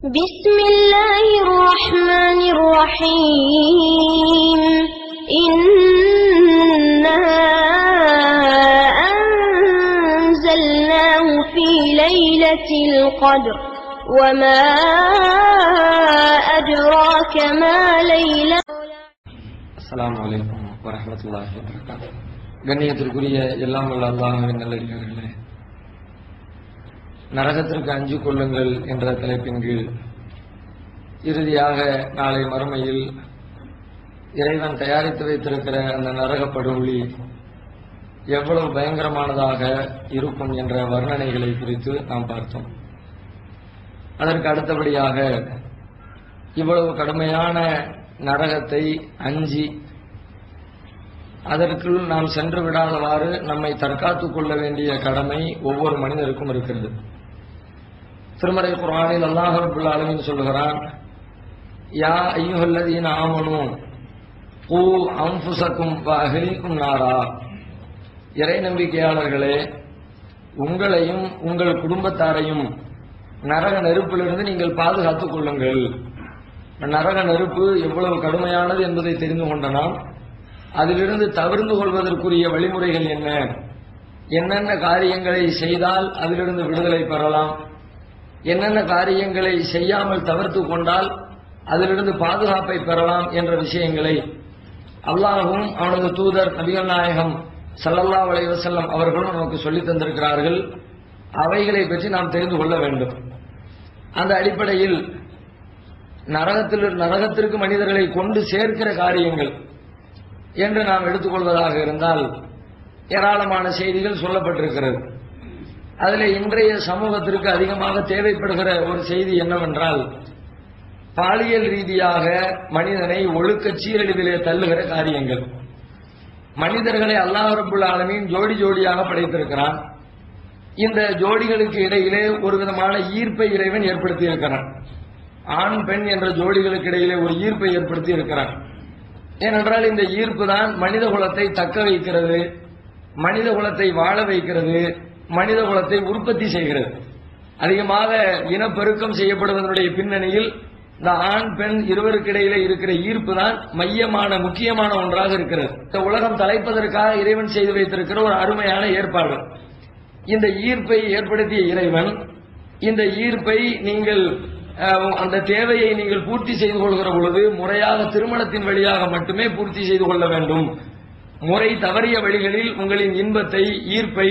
بسم الله الرحمن الرحيم إنا أنزلناه في ليلة القدر وما أدراك ما ليلة. السلام عليكم ورحمة الله وبركاته. கண்ணியத்திற்குரிய எல்லாம் வல்ல அல்லாஹ்வின் நல்லடியார்களே, நரகத்திற்கு அஞ்சு கொள்ளுங்கள் என்ற தலைப்பின் கீழ் இறுதியாக நாளை மறுமையில் இறைவன் தயாரித்து வைத்திருக்கிற அந்த நரக படுகொலி எவ்வளவு பயங்கரமானதாக இருக்கும் என்ற வர்ணனைகளை குறித்து நாம் பார்த்தோம். அதற்கு அடுத்தபடியாக இவ்வளவு கடுமையான நரகத்தை அஞ்சி அதற்குள் நாம் சென்று விடாதவாறு நம்மை தற்காத்துக் கொள்ள வேண்டிய கடமை ஒவ்வொரு மனிதருக்கும் இருக்கிறது. திருமறை குர்ஆனில் அல்லாஹ் ரப்பல் ஆலமீன் சொல்கிறான், யா அய்யுஹல்லதீன ஆமனூ கூ அன்ஃபுஸக்கும் வ அஹ்லீக்கும் நாரா. இறை நம்பிக்கையாளர்களே, உங்களையும் உங்கள் குடும்பத்தாரையும் நரக நெருப்பிலிருந்து நீங்கள் பாதுகாத்துக் கொள்ளுங்கள். நரக நெருப்பு எவ்வளவு கடுமையானது என்பதை தெரிந்து கொண்ட நாம் அதிலிருந்து தவிர்ந்து கொள்வதற்குரிய வழிமுறைகள் என்ன, என்னென்ன காரியங்களை செய்தால் அதிலிருந்து விடுதலை பெறலாம், என்னென்ன காரியங்களை செய்யாமல் தவிர்த்து கொண்டால் அதிலிருந்து பாதுகாப்பை பெறலாம் என்ற விஷயங்களை அல்லாஹ்வும் அவனது தூதர் நபிகள் நாயகம் ஸல்லல்லாஹு அலைஹி வஸல்லம் அவர்களும் நமக்கு சொல்லித் தந்திருக்கிறார்கள். அவைகளை பற்றி நாம் தெரிந்து கொள்ள வேண்டும். அந்த அடிப்படையில் நரகத்திற்கு மனிதர்களை கொண்டு சேர்க்கிற காரியங்கள் என்று நாம் எடுத்துக்கொள்வதாக இருந்தால் ஏராளமான செய்திகள் சொல்லப்பட்டிருக்கிறது. அதில் இன்றைய சமூகத்திற்கு அதிகமாக தேவைப்படுகிற ஒரு செய்தி என்னவென்றால், பாலியல் ரீதியாக மனிதனை ஒழுக்க சீரழிவிலே தள்ளுகிற காரியங்கள். மனிதர்களை அல்லாஹ் ரப்பல் ஆலமீன் ஜோடி ஜோடியாக படைத்திருக்கிறான். இந்த ஜோடிகளுக்கு இடையிலே ஒரு விதமான ஈர்ப்பை இறைவன் ஏற்படுத்தி இருக்கிறான். ஆண் பெண் என்ற ஜோடிகளுக்கு இடையிலே ஒரு ஈர்ப்பை ஏற்படுத்தி இருக்கிறான். ஏனென்றால் இந்த ஈர்ப்பு தான் மனித குலத்தை தக்க வைக்கிறது, மனித குலத்தை வாழ வைக்கிறது, மனித குலத்தை உற்பத்தி செய்கிறது. அதிகமாக இனப்பெருக்கம் செய்யப்படுவதனுடைய பின்னணியில் இந்த ஆண் பெண் இருவருக்கு இடையிலே இருக்கிற ஈர்ப்பு தான் மையமான முக்கியமான ஒன்றாக இருக்கிறது. இந்த உலகம் தலைப்பதற்காக இறைவன் செய்து வைத்திருக்கிற ஒரு அருமையான ஏற்பாடு. இந்த ஈர்ப்பை ஏற்படுத்திய இறைவன் இந்த ஈர்ப்பை நீங்கள் அந்த தேவையை நீங்கள் பூர்த்தி செய்து கொள்கிற பொழுது முறையாக திருமணத்தின் வழியாக மட்டுமே பூர்த்தி செய்து கொள்ள வேண்டும். முறை தவறிய வழிகளில் உங்களின் இன்பத்தை ஈர்ப்பை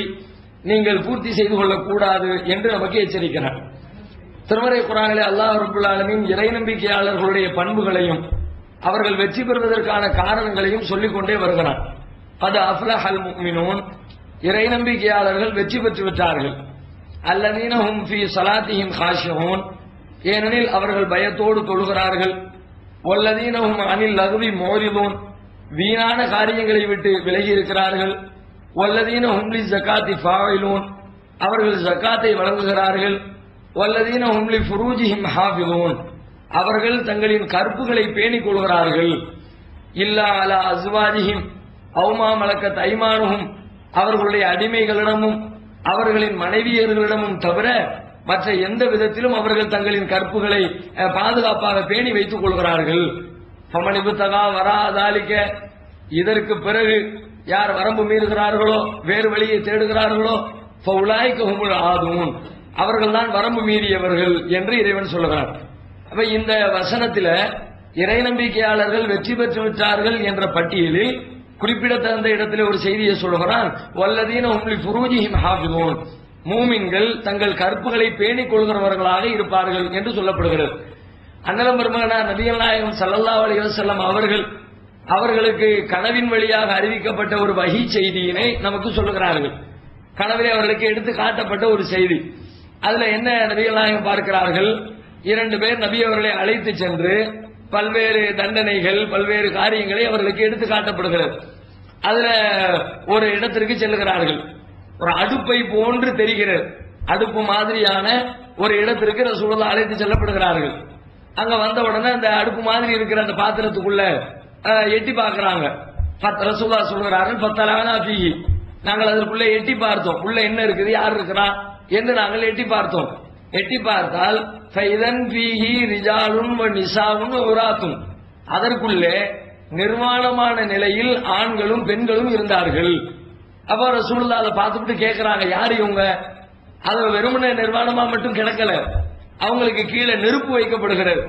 நீங்கள் பூர்த்தி செய்து கொள்ளக்கூடாது என்று நமக்கு எச்சரிக்கிறார். திருமறை குர்ஆனிலே அல்லாஹ் ரப்பல் ஆலமீன் இறை நம்பிக்கையாளர்களுடைய பண்புகளையும் அவர்கள் வெற்றி பெறுவதற்கான காரணங்களையும் சொல்லிக்கொண்டே வருகிறார். கத் அஃப்லஹல் முஃமினூன், இறை நம்பிக்கையாளர்கள் வெற்றி பெற்று விட்டார்கள். அல்லதீன ஹும் ஃபீ ஸலாத்திஹிம் காஷிஊன், ஏனெனில் அவர்கள் பயத்தோடு தொழுகிறார்கள். வல்லதீன ஹும் அனில் லகுவி மோரிலூன், வீணான காரியங்களை விட்டு விலகி இருக்கிறார்கள். வல்லதீன ஹும் லி ஸகாத்தி ஃபாயிலூன், அவர்கள் ஸகாத்தை வழங்குகிறார்கள். வல்லதீன ஹும் லி ஃபுரூஜிஹிம் ஹாஃபிலூன், அவர்கள் தங்களின் கற்புகளை பேணிக் கொள்கிறார்கள். இல்லா அலா அஸ்வாஜிஹிம் அவ் மா மலக்கத் ஐமானுஹும், அவர்களுடைய அடிமைகளிடமும் அவர்களின் மனைவியர்களிடமும் தவிர மற்ற எந்த விதத்திலும் அவர்கள் தங்களின் கற்புகளை பாதுகாப்பாக பேணி வைத்துக் கொள்கிறார்கள். ஃபமனிபு தகா வரா தாலிக்க, இதற்கு பிறகு யார் வரம்பு மீறுகிறார்களோ, வேறு வழியை தேடுகிறார்களோ, ஃபவுலாய்க ஹுமுல் ஆதூன், அவர்கள் தான் வரம்பு மீறியவர்கள் என்று இறைவன் சொல்லுகிறார். அப்ப இந்த வசனத்தில இறை நம்பிக்கையாளர்கள் வெற்றி பெற்று விட்டார்கள் என்ற பட்டியலில் குறிப்பிடத்தகுந்த இடத்திலே ஒரு செய்தியை சொல்லுகிறான். வல்லதீன ஹும் லி ஃபுரூஜிஹிம் ஹாஃபிலூன், மூமின்கள் தங்கள் கற்புகளை பேணிக் கொள்கிறவர்களாக இருப்பார்கள் என்று சொல்லப்படுகிறது. அண்ணலம் பெருமகனார் நபிகள் நாயகம் ஸல்லல்லாஹு அலைஹி வஸல்லம் அவர்களுக்கு கனவின் வழியாக அறிவிக்கப்பட்ட ஒரு வஹி செய்தியினை நமக்கு சொல்லுகிறார்கள். கனவிலே அவர்களுக்கு எடுத்து காட்டப்பட்ட ஒரு செய்தி. அதுல என்ன நபிகள் நாயகம் பார்க்கிறார்கள், 2 பேர் நபி அவர்களை அழைத்து சென்று பல்வேறு தண்டனைகள் பல்வேறு காரியங்களை அவர்களுக்கு எடுத்து காட்டப்படுகிறது. அதுல ஒரு இடத்திற்கு செல்லுகிறார்கள். ஒரு அடுப்பை போன்று தெரிகிறது, அடுப்பு மாதிரியான ஒரு இடத்திற்கு ரசூலுல்லாஹ் அழைத்து செல்லப்படுகிறார்கள். அங்க வந்த உடனே அந்த அடுப்பு மாதிரி இருக்கிற அந்த பாத்திரத்துக்குள்ள எட்டி பார்க்கிறாங்க. ரசூலுல்லாஹ் சொல்கிறார்கள், ஃபத்தலானா ஃபீஹி, நாங்கள் அதற்குள்ள எட்டி பார்த்தோம், உள்ள என்ன இருக்குது, யார் இருக்கிறா என்று நாங்கள் எட்டி பார்த்தோம். எட்டி பார்த்தால் ஃபைதன் ஃபீஹி ரிஜாலுன் வ நிசாஉன் வ உராத்துன், அதற்குள்ளே நிர்வாணமான நிலையில் ஆண்களும் பெண்களும் இருந்தார்கள். அப்ப ரசூலுல்லாஹ் அதை பார்த்துட்டு கேட்கிறாங்க, யார் இவங்க? அது வெறுமனே நிர்வாணமா மட்டும் கிடக்கல, அவங்களுக்கு கீழே நெருப்பு வைக்கப்படுகிறது,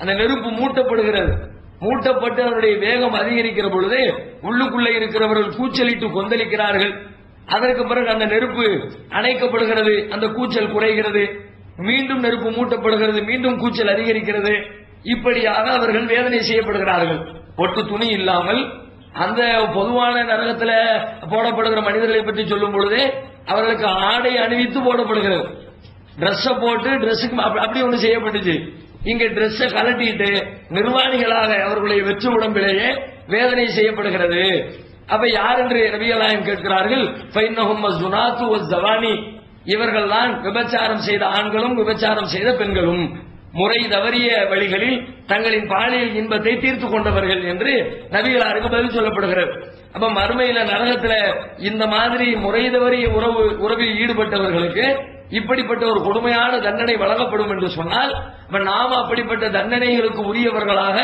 அந்த நெருப்பு மூட்டப்படுகிறது. மூட்டப்பட்டு அவருடைய வேகம் அதிகரிக்கிற பொழுது உள்ளுக்குள்ளே இருக்கிறவர்கள் கூச்சலிட்டு கொந்தளிக்கிறார்கள். அதற்கு பிறகு அந்த நெருப்பு அணைக்கப்படுகிறது, அந்த கூச்சல் குறைகிறது, மீண்டும் நெருப்பு மூட்டப்படுகிறது, மீண்டும் கூச்சல் அதிகரிக்கிறது. இப்படியாக அவர்கள் வேதனை செய்யப்படுகிறார்கள். ஒட்டு துணி இல்லாமல் அந்த பொதுவான நரகத்தில் போடப்படுகிற மனிதர்களை பற்றி சொல்லும் பொழுது அவர்களுக்கு ஆடை அணிவித்து போடப்படுகிறது. டிரெஸ் போட்டு டிரெஸ்ஸுக்கு அப்படி ஒன்று செய்யப்பட்டுச்சு. இங்க டிரெஸ் கலட்டிட்டு நிர்வாணிகளாக அவர்களுடைய வெற்று உடம்பிலேயே வேதனை செய்யப்படுகிறது. அப்ப யார் என்று நபிகள் நாயகம் கேட்கிறார்கள். ஃபைன்னஹும் மஸ்துனாத்து வஸ்ஸவானி, இவர்கள் தான் விபச்சாரம் செய்த ஆண்களும் விபச்சாரம் செய்த பெண்களும், முறை தவறிய வழிகளில் தங்களின் பாலியல் இன்பத்தை தீர்த்து கொண்டவர்கள் என்று நபிகளாருக்கு பதில் சொல்லப்படுகிறது. அப்ப மறுமையில நரகத்துல இந்த மாதிரி முறை தவறிய உறவில் ஈடுபட்டவர்களுக்கு இப்படிப்பட்ட ஒரு கொடுமையான தண்டனை வழங்கப்படும் என்று சொன்னால் நாம அப்படிப்பட்ட தண்டனைகளுக்கு உரியவர்களாக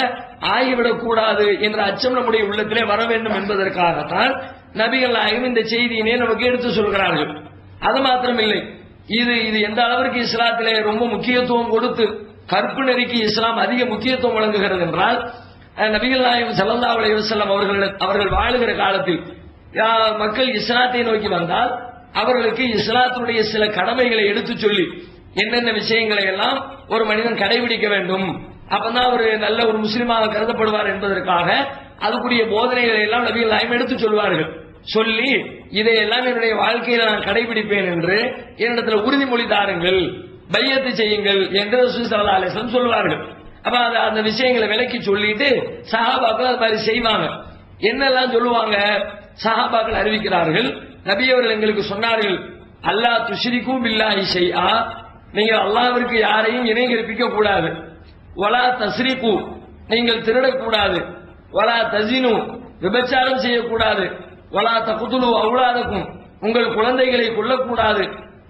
ஆகிவிடக் கூடாது என்ற அச்சம் நம்முடைய உள்ளத்திலே வர வேண்டும் என்பதற்காகத்தான் நபிகள் நாயகம் இந்த செய்தியினை நமக்கு எடுத்து சொல்கிறார்கள். அது மாத்திரமில்லை, இது எந்த அளவிற்கு இஸ்லாத்திலே ரொம்ப முக்கியத்துவம் கொடுத்து கற்பு நெறிக்கு இஸ்லாம் அதிக முக்கியத்துவம் வழங்குகிறது என்றால், நபிகள் நாயகம் ஸல்லல்லாஹு அலைஹி வஸல்லம் அவர்கள் வாழுகிற காலத்தில் மக்கள் இஸ்லாத்தை நோக்கி வந்தால் அவர்களுக்கு இஸ்லாத்துடைய சில கடமைகளை எடுத்து சொல்லி என்னென்ன விஷயங்களை எல்லாம் ஒரு மனிதன் கடைபிடிக்க வேண்டும், அப்பதான் ஒரு நல்ல ஒரு முஸ்லிமாக கருதப்படுவார் என்பதற்காக அதுக்குரிய போதனைகளை எல்லாம் நபிகள் நாயகம் எடுத்து சொல்வார்கள். சொல்லி இதையெல்லாம் என்னுடைய வாழ்க்கையில நான் கடைபிடிப்பேன் என்று என்னிடத்தில் உறுதிமொழி தாருங்கள், பையத்து செய்யுங்கள் என்று ரசூல் ஸல்லல்லாஹு அலைஹி வஸல்லம் சொல்வார்கள். அப்ப அந்த விஷயங்களை விளக்கி சொல்லிட்டு சஹாபாக்கள் அது மாதிரி செய்வாங்க. என்னெல்லாம் சொல்லுவாங்க? சஹாபாக்கள் அறிவிக்கிறார்கள், நபி அவர்கள் எங்களுக்கு சொன்னார்கள், அல்லாஹ் துஷ்ரிகு பில்லாஹி ஷைஆ, நீங்கள் அல்லாஹ்விற்கு யாரையும் இணை கற்பிக்க கூடாது, வலா தஸ்ரிகு, நீங்கள் திருடக்கூடாது, வலா தஸினு, விபச்சாரம் செய்யக்கூடாது, வலா தக்துலு அவுலாதக்கும், உங்கள் குழந்தைகளை கொல்லக்கூடாது,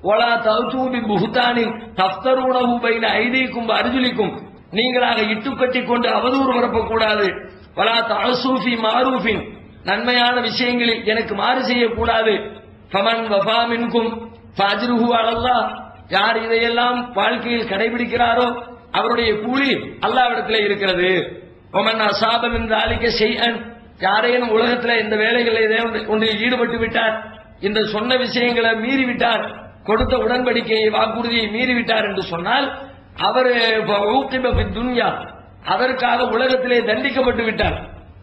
வலா தஅது பிபுஹ்தானின் தஃப்தரூனஹு பைன ஐதீக்கும் வஅர்ஜுலிக்கும், நீங்களாக இட்டுக்கட்டி கொண்டு அவதூறு பரப்பக்கூடாது, வலா தஅஸு ஃபீ மாரூஃபின், நன்மையான விஷயங்களில் எனக்கு மாறு செய்யக்கூடாது, ஃபமன் வஃபா மின்கும் ஃபஅஜ்ருஹு அலல்லாஹ், யார் இதையெல்லாம் வாழ்க்கையில் கடைபிடிக்கிறாரோ அவருடைய கூலி அல்லாஹ்விடத்திலே இருக்கிறது. வமன் அஸாப மின் ذلك ஷைஅன், யாரேனும் உலகத்தில் இந்த வேலைகளில் ஒன்றில் ஈடுபட்டு விட்டார், இந்த சொன்ன விஷயங்களை மீறி விட்டார், கொடுத்த உடன்படிக்கையை வாக்குறுதியை மீறிவிட்டார் என்று சொன்னால் அவர் துன்யா, அதற்காக உலகத்திலே தண்டிக்கப்பட்டு விட்டார்.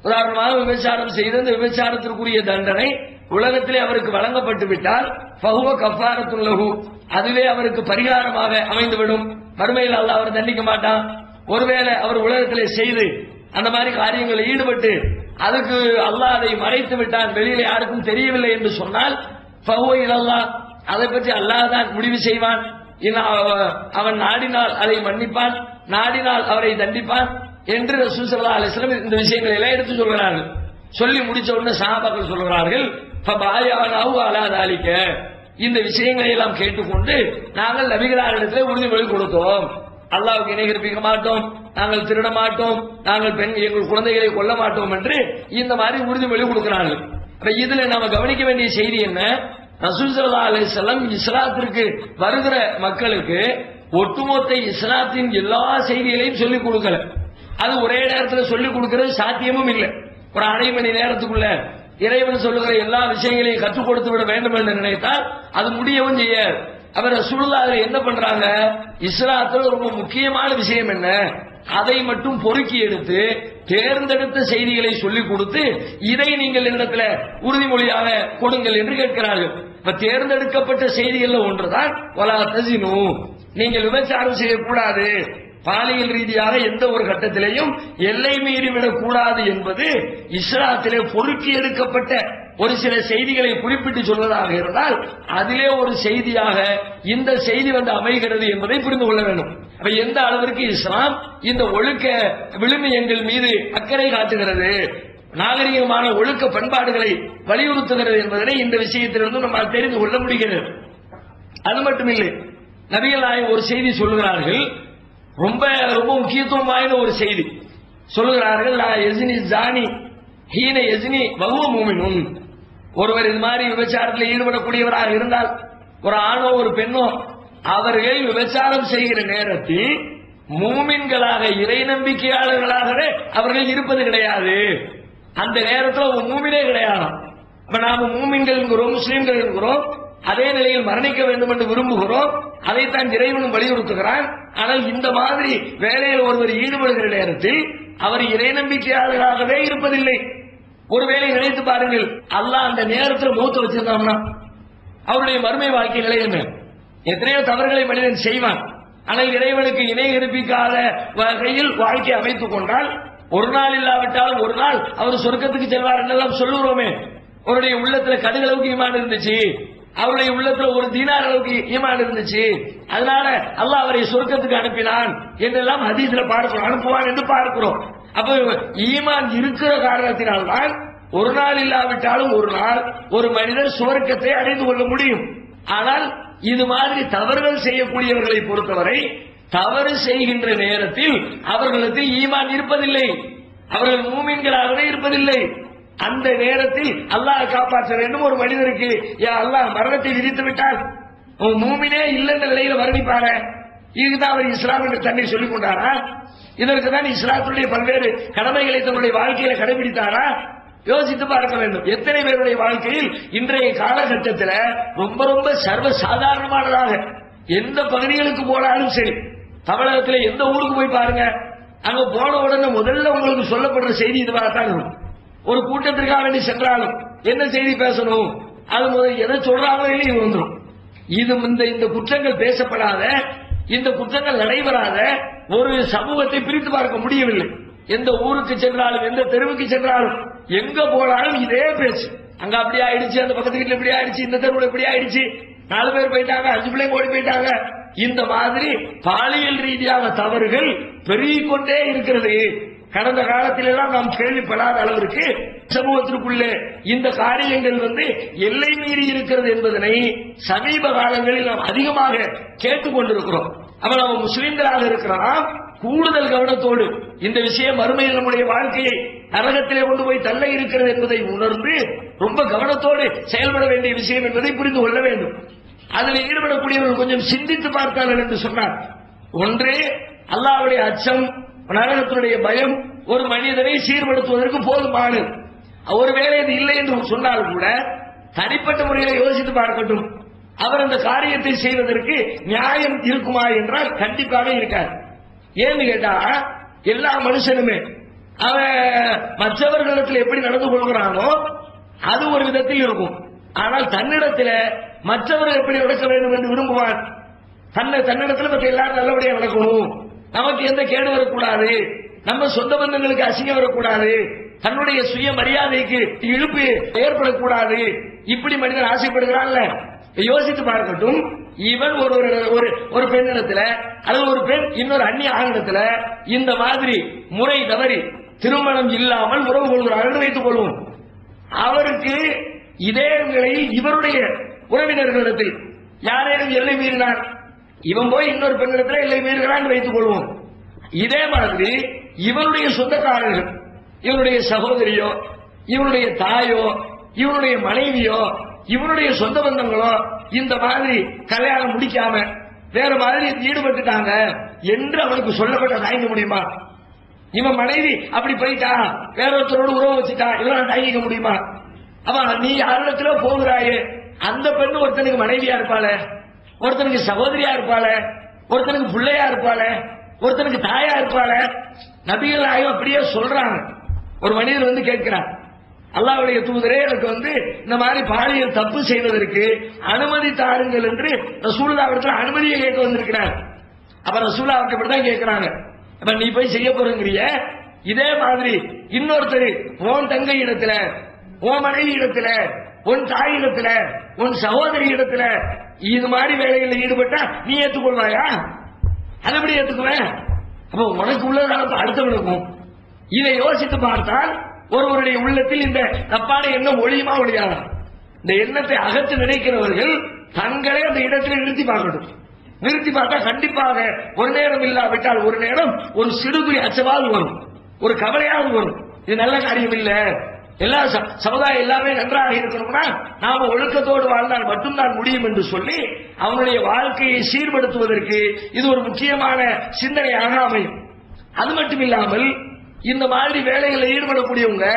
உதாரணமாக விபச்சாரம் செய்து இந்த விபச்சாரத்திற்குரிய தண்டனை உலகத்திலே அவருக்கு வழங்கப்பட்டு விட்டால் ஃபஹுவ கஃபாரத்துன் லஹு, அதுவே அவருக்கு பரிகாரமாக அமைந்துவிடும். மறுமையில் அல்லாஹ் அவர் தண்டிக்க மாட்டான். ஒருவேளை அவர் உலகத்திலே செய்து அந்த மாதிரி காரியங்களில் ஈடுபட்டு அதுக்கு அல்லாஹ் அதை மறைத்து விட்டான், வெளியில யாருக்கும் தெரியவில்லை என்று சொன்னால் ஃபஹுவ இலல்லாஹ், அதை பற்றி அல்லாஹ் தான் முடிவு செய்வான். அவன் நாடினால் அதை மன்னிப்பான், நாடினால் அவரை தண்டிப்பான் என்று ரசூல் ஸல்லல்லாஹு அலைஹி வஸல்லம் இந்த விஷயங்களை எல்லாம் எடுத்து சொல்கிறார்கள். சொல்லி முடிச்ச உடனே சஹாபாக்கள் சொல்கிறார்கள், ஃபபாயஅனஹு அலா ذلك, இந்த விஷயங்களை எல்லாம் கேட்டுக்கொண்டு நாங்கள் நபிகளாரிடத்தில் உறுதிமொழி கொடுத்தோம், அல்லாஹ்வுக்கு இணை கற்பிக்க மாட்டோம், நாங்கள் திருட மாட்டோம், நாங்கள் எங்கள் குழந்தைகளை கொல்ல மாட்டோம் என்று இந்த மாதிரி உறுதிமொழி கொடுக்கிறார்கள். இதுல நாம கவனிக்க வேண்டிய செய்தி என்ன? ரசூல் ஸல்லல்லாஹு அலைஹி வஸல்லம் இஸ்லாத்திற்கு வருகிற மக்களுக்கு ஒட்டுமொத்த இஸ்லாத்தின் எல்லா செய்திகளையும் சொல்லிக் கொடுக்கல. அது ஒரே நேரத்தில் சொல்லிக் கொடுக்கிறது சாத்தியமும் இல்லை. ஒரு அரை மணி நேரத்துக்குள்ள இறைவன் சொல்லுகிற எல்லா விஷயங்களையும் கற்றுக் கொடுத்து விட வேண்டும் என்று நினைத்தால் அது முடியவும் செய்யாது. அவர் ரசூலுல்லாஹ் என்ன பண்றாங்க? இஸ்லாத்துல ரொம்ப முக்கியமான விஷயம் என்ன, அதை மட்டும் பொறுக்கி எடுத்து தேர்ந்தெடுத்த செய்திகளை சொல்லிக் கொடுத்து இதை நீங்கள் என்னிடத்துல உறுதிமொழியாக கொடுங்கள் என்று கேட்கிறார்கள். இப்ப தேர்ந்தெடுக்கப்பட்ட செய்திகள்ல ஒன்றுதான் வலா தஸினு, நீங்கள் விபச்சாரம் செய்யக்கூடாது, பாலியல் ரீதியாக எந்த ஒரு கட்டத்திலையும் எல்லை மீறிவிடக் கூடாது என்பது இஸ்லாத்திலே பொறுக்கி எடுக்கப்பட்ட ஒரு சில செய்திகளை குறிப்பிட்டு சொல்வதாக இருந்தால் அதிலே ஒரு செய்தியாக இந்த செய்தி வந்து அமைகிறது என்பதை புரிந்து கொள்ள வேண்டும். எந்த அளவிற்கு இஸ்லாம் இந்த ஒழுக்க விழுமியங்கள் மீது அக்கறை காட்டுகிறது, நாகரிகமான ஒழுக்க பண்பாடுகளை வலியுறுத்துகிறது என்பதனை இந்த விஷயத்திலிருந்து நம்ம தெரிந்து கொள்ள முடிகிறது. அது மட்டுமில்லை, நபிகள் நாயகம் ஒரு செய்தி சொல்லுகிறார்கள், ரொம்ப ரொம்ப முக்கியத்துவம் வாய்ந்த ஒரு செய்தி சொல்லுகிறார்கள். லா யஸ்னி ஜானி ஹீன யஸ்னி வஹுவ முஃமினுன். ஒருவர் இது மாதிரி விபச்சாரத்தில் ஈடுபடக்கூடியவராக இருந்தால், ஒரு ஆணோ ஒரு பெண்ணோ அவர்கள் விபச்சாரம் செய்கிற நேரத்தில் மூமின்களாக இறை நம்பிக்கையாளர்களாகவே அவர்கள் இருப்பது கிடையாது. அந்த நேரத்தில் ஒரு மூமினே கிடையாது. அப்ப நாம மூமின்கள் என்கிறோம், முஸ்லீம்கள் என்கிறோம், அதே நிலையில் மரணிக்க வேண்டும் என்று விரும்புகிறோம். அதைத்தான் இறைவனும் வலியுறுத்துகிறான். ஆனால் இந்த மாதிரி வேலையில் ஒருவர் ஈடுபடுகிற நேரத்தில் அவர் இறை நம்பிக்கையாளர்களாகவே இருப்பதில்லை. ஒருவேளை நினைத்து பாருங்கள், அல்லாஹ் அந்த நேரத்தில் மூத்த வச்சிருந்தோம்னா அவருடைய மறுமை வாழ்க்கை நிலை என்ன? எத்தனையோ தவறுகளை மனிதன் செய்வான். ஆனால் இறைவனுக்கு இணை நிரூபிக்காத வகையில் வாழ்க்கை அமைத்துக் கொண்டால் ஒரு நாள் இல்லாவிட்டாலும் ஒரு நாள் அவர் சொர்க்கத்துக்கு செல்வார் என்றெல்லாம் சொல்லுகிறோமே. அவருடைய உள்ளத்துல கடுகளவுக்கு ஈமான் இருந்துச்சு, அவருடைய உள்ளத்துல ஒரு தீனார் அளவுக்கு ஈமான் இருந்துச்சு, அதனால அல்லாஹ் அவரை சொர்க்கத்துக்கு அனுப்பினான் என்றெல்லாம் ஹதீஸ்ல பார்க்கிறோம், அனுப்புவான் என்று பார்க்கிறோம். அப்ப ஈமான் இருக்கிற காரணத்தினால்தான் ஒரு நாள் இல்லாவிட்டாலும் ஒரு நாள் ஒரு மனிதர் சொர்க்கத்தை அடைந்து கொள்ள முடியும். ஆனால் இது மாதிரி தவறுகள் செய்யக்கூடியவர்களை பொறுத்தவரை தவறு செய்கின்ற நேரத்தில் அவர்களுக்கு ஈமான் இருப்பதில்லை, அவர்கள் மூமின்களாகவே இருப்பதில்லை. அந்த நேரத்தில் அல்லாஹ் காப்பாற்ற வேண்டும். ஒரு மனிதருக்கு அல்லாஹ் மரணத்தை விதித்து விட்டால் மூமினே இல்லைன்ற நிலையில மரணிப்பாங்க. இதுதான் அவர் இஸ்லாம் என்று தன்னை சொல்லிக் கொண்டாரா? இதற்கு தான் இஸ்லாத்துடைய பல்வேறு கடமைகளை தன்னுடைய வாழ்க்கையில கடைபிடித்தாரா? யோசித்து பார்க்க வேண்டும். எத்தனை பேருடைய வாழ்க்கையில் இன்றைய காலகட்டத்தில் ரொம்ப ரொம்ப சர்வ சாதாரணமானதாக எந்த பகுதிகளுக்கு போனாலும் சரி, தமிழகத்தில் எந்த ஊருக்கு போய் பாருங்க, அங்க போன உடனே முதல்ல உங்களுக்கு சொல்லப்படுற செய்தி இதுவாகத்தான் இருக்கும். ஒரு கூட்டத்திற்காக வேண்டி சென்றாலும் என்ன செய்தி பேசணும், அது முதல் எதை சொல்றாங்களோ இது வந்துடும். இது இந்த குற்றங்கள் பேசப்படாத, இந்த குற்றங்கள் நடைபெறாத ஒரு சமூகத்தை பிரித்து பார்க்க முடியவில்லை. எந்த ஊருக்கு சென்றாலும் எந்த தெருவுக்கு சென்றாலும் எங்க போனாலும் இதே பேச்சு. அங்க அப்படி ஆயிடுச்சு, அந்த பக்கத்து வீட்டுல இப்படி ஆயிடுச்சு, இந்த தெருவுல இப்படி ஆயிடுச்சு, 4 பேர் போயிட்டாங்க, 5 பிள்ளைங்க ஓடி போயிட்டாங்க. இந்த மாதிரி பாலியல் ரீதியான தவறுகள் பெருகிக்கொண்டே இருக்கிறது. கடந்த காலத்தில் எல்லாம் நாம் கேள்விப்படாத அளவிற்கு சமூகத்திற்குள்ளே இந்த காரியங்கள் எல்லை மீறி இருக்கிறது என்பதனை சமீப காலங்களில் நாம் அதிகமாக கேட்டுக்கொண்டிருக்கிறோம். அப்ப நம்ம முஸ்லிம்களாக இருக்கிறோம், கூடுதல் கவனத்தோடு இந்த விஷயம் மறுமையில் நம்முடைய வாழ்க்கையை நரகத்திலே கொண்டு போய் தள்ள இருக்கிறது என்பதை உணர்ந்து ரொம்ப கவனத்தோடு செயல்பட வேண்டிய விஷயம் என்பதை புரிந்து கொள்ள வேண்டும். அதில் ஈடுபடக்கூடியவர்கள் கொஞ்சம் சிந்தித்து பார்த்தார்கள் என்று சொன்னார். ஒன்றே அல்லாஹ்வுடைய அச்சம், நரகத்தினுடைய பயம் ஒரு மனிதனை சீர்படுத்துவதற்கு போதுமானது. ஒருவேளை இது இல்லை என்று சொன்னால் கூட தனிப்பட்ட முறையில் யோசித்து பார்க்கட்டும். அவர் அந்த காரியத்தை செய்வதற்கு நியாயம் இருக்குமா என்றால் கண்டிப்பாக இருக்காது. ஏன்னு கேட்டா எல்லா மனுஷனுமே அவன் மற்றவர்களிடத்தில் எப்படி நடந்து கொள்கிறானோ அது ஒரு விதத்தில் இருக்கும். ஆனால் தன்னிடத்தில் மற்றவர்கள் எப்படி நடக்க வேண்டும் என்று விரும்புவான். தன்னிடத்தில் மற்ற எல்லாரும் நல்லபடியாக நடக்கணும், நமக்கு எந்த கேடு வரக்கூடாது, நம்ம சொந்த பந்தங்களுக்கு அசிங்கம் வரக்கூடாது, தன்னுடைய சுய மரியாதைக்கு இழுப்பு ஏற்படக்கூடாது, இப்படி மனிதன் ஆசைப்படுகிறான்ல. யோசித்து பார்க்கட்டும். இவன் ஒரு பெண்ணிடத்துல அல்லது ஒரு பெண் இன்னொரு அந்நிய ஆணிடத்துல இந்த மாதிரி முறை தவறி திருமணம் இல்லாமல் உறவு கொள்கிறார்கள் வைத்துக் கொள்வோம். அவருக்கு இதே நிலையில் இவருடைய உறவினர்களிடத்தில் யாரேனும் எல்லை மீறினார், இவன் போய் இன்னொரு பெண்ணிடத்தில் எல்லை மீறுகிறான் வைத்துக் கொள்வோம். இதே மாதிரி இவருடைய சொந்தக்காரர்கள், இவருடைய சகோதரியோ, இவருடைய தாயோ, இவருடைய மனைவியோ, இவனுடைய சொந்த பந்தங்களோ இந்த மாதிரி கல்யாணம் முடிக்காம வேற மாதிரி ஈடுபட்டுட்டாங்க என்று அவனுக்கு சொல்லப்பட்ட தாங்கிக்க முடியுமா? இவன் மனைவி அப்படி போயிட்டா, வேற ஒருத்தரோடு உறவு வச்சுட்டா, இதெல்லாம் தாங்கிக்க முடியுமா? அப்ப நீ யாரிடத்திலோ போகிறாயே, அந்த பெண்ணு ஒருத்தனுக்கு மனைவியா இருப்பாள, ஒருத்தனுக்கு சகோதரியா இருப்பாள, ஒருத்தனுக்கு பிள்ளையா இருப்பாள, ஒருத்தனுக்கு தாயா இருப்பாள. நபிகள் நாயகம் அப்படியே சொல்றாங்க. ஒரு மனிதர் கேட்கிறார், அல்லாஹ்வுடைய தூதரே எனக்கு இந்த மாதிரி பாலியல் தப்பு செய்வதற்கு அனுமதி தாருங்கள் என்று ரசூலுல்லாஹ்விடத்தில் அனுமதியை கேட்க வந்திருக்கிறார். அப்ப ரசூலுல்லாஹ் அவர்கிட்ட தான் கேட்கிறாங்க, அப்ப நீ போய் செய்ய போறங்கிறிய, இதே மாதிரி இன்னொருத்தர் உன் தங்கை இடத்துல, உன் மனைவி இடத்துல, உன் தாய் இடத்துல, உன் சகோதரி இடத்துல இது மாதிரி வேலைகளில் ஈடுபட்டா நீ ஏற்றுக்கொள்வாயா? அது எப்படி ஏற்றுக்குவேன்? அப்ப உனக்கு உள்ளதான அடுத்தவனுக்கும் இதை யோசித்து பார்த்தால் ஒருவருடைய உள்ளத்தில் இந்த தப்பான எண்ணம் ஒளியுமா ஒளியாதா? இந்த எண்ணத்தை அகற்ற நினைக்கிறவர்கள் தங்களை அந்த இடத்தில் நிறுத்தி பார்க்கட்டும். நிறுத்தி பார்த்தா கண்டிப்பாக ஒரு நேரம் இல்லாவிட்டால் ஒரு நேரம் ஒரு சிறுதுளி அச்சமாவது வரும், ஒரு கவலையாவது வரும். இது நல்ல காரியம் இல்ல, எல்லா சமுதாயம் எல்லாமே நன்றாக இருக்கணும்னா நாம ஒழுக்கத்தோடு வாழ்ந்தால் மட்டும்தான் முடியும் என்று சொல்லி அவனுடைய வாழ்க்கையை சீர்படுத்துவதற்கு இது ஒரு முக்கியமான சிந்தனையாக அமையும். அது மட்டும் இல்லாமல் இந்த மாதிரி வேலைகளில் ஈடுபடக்கூடியவங்க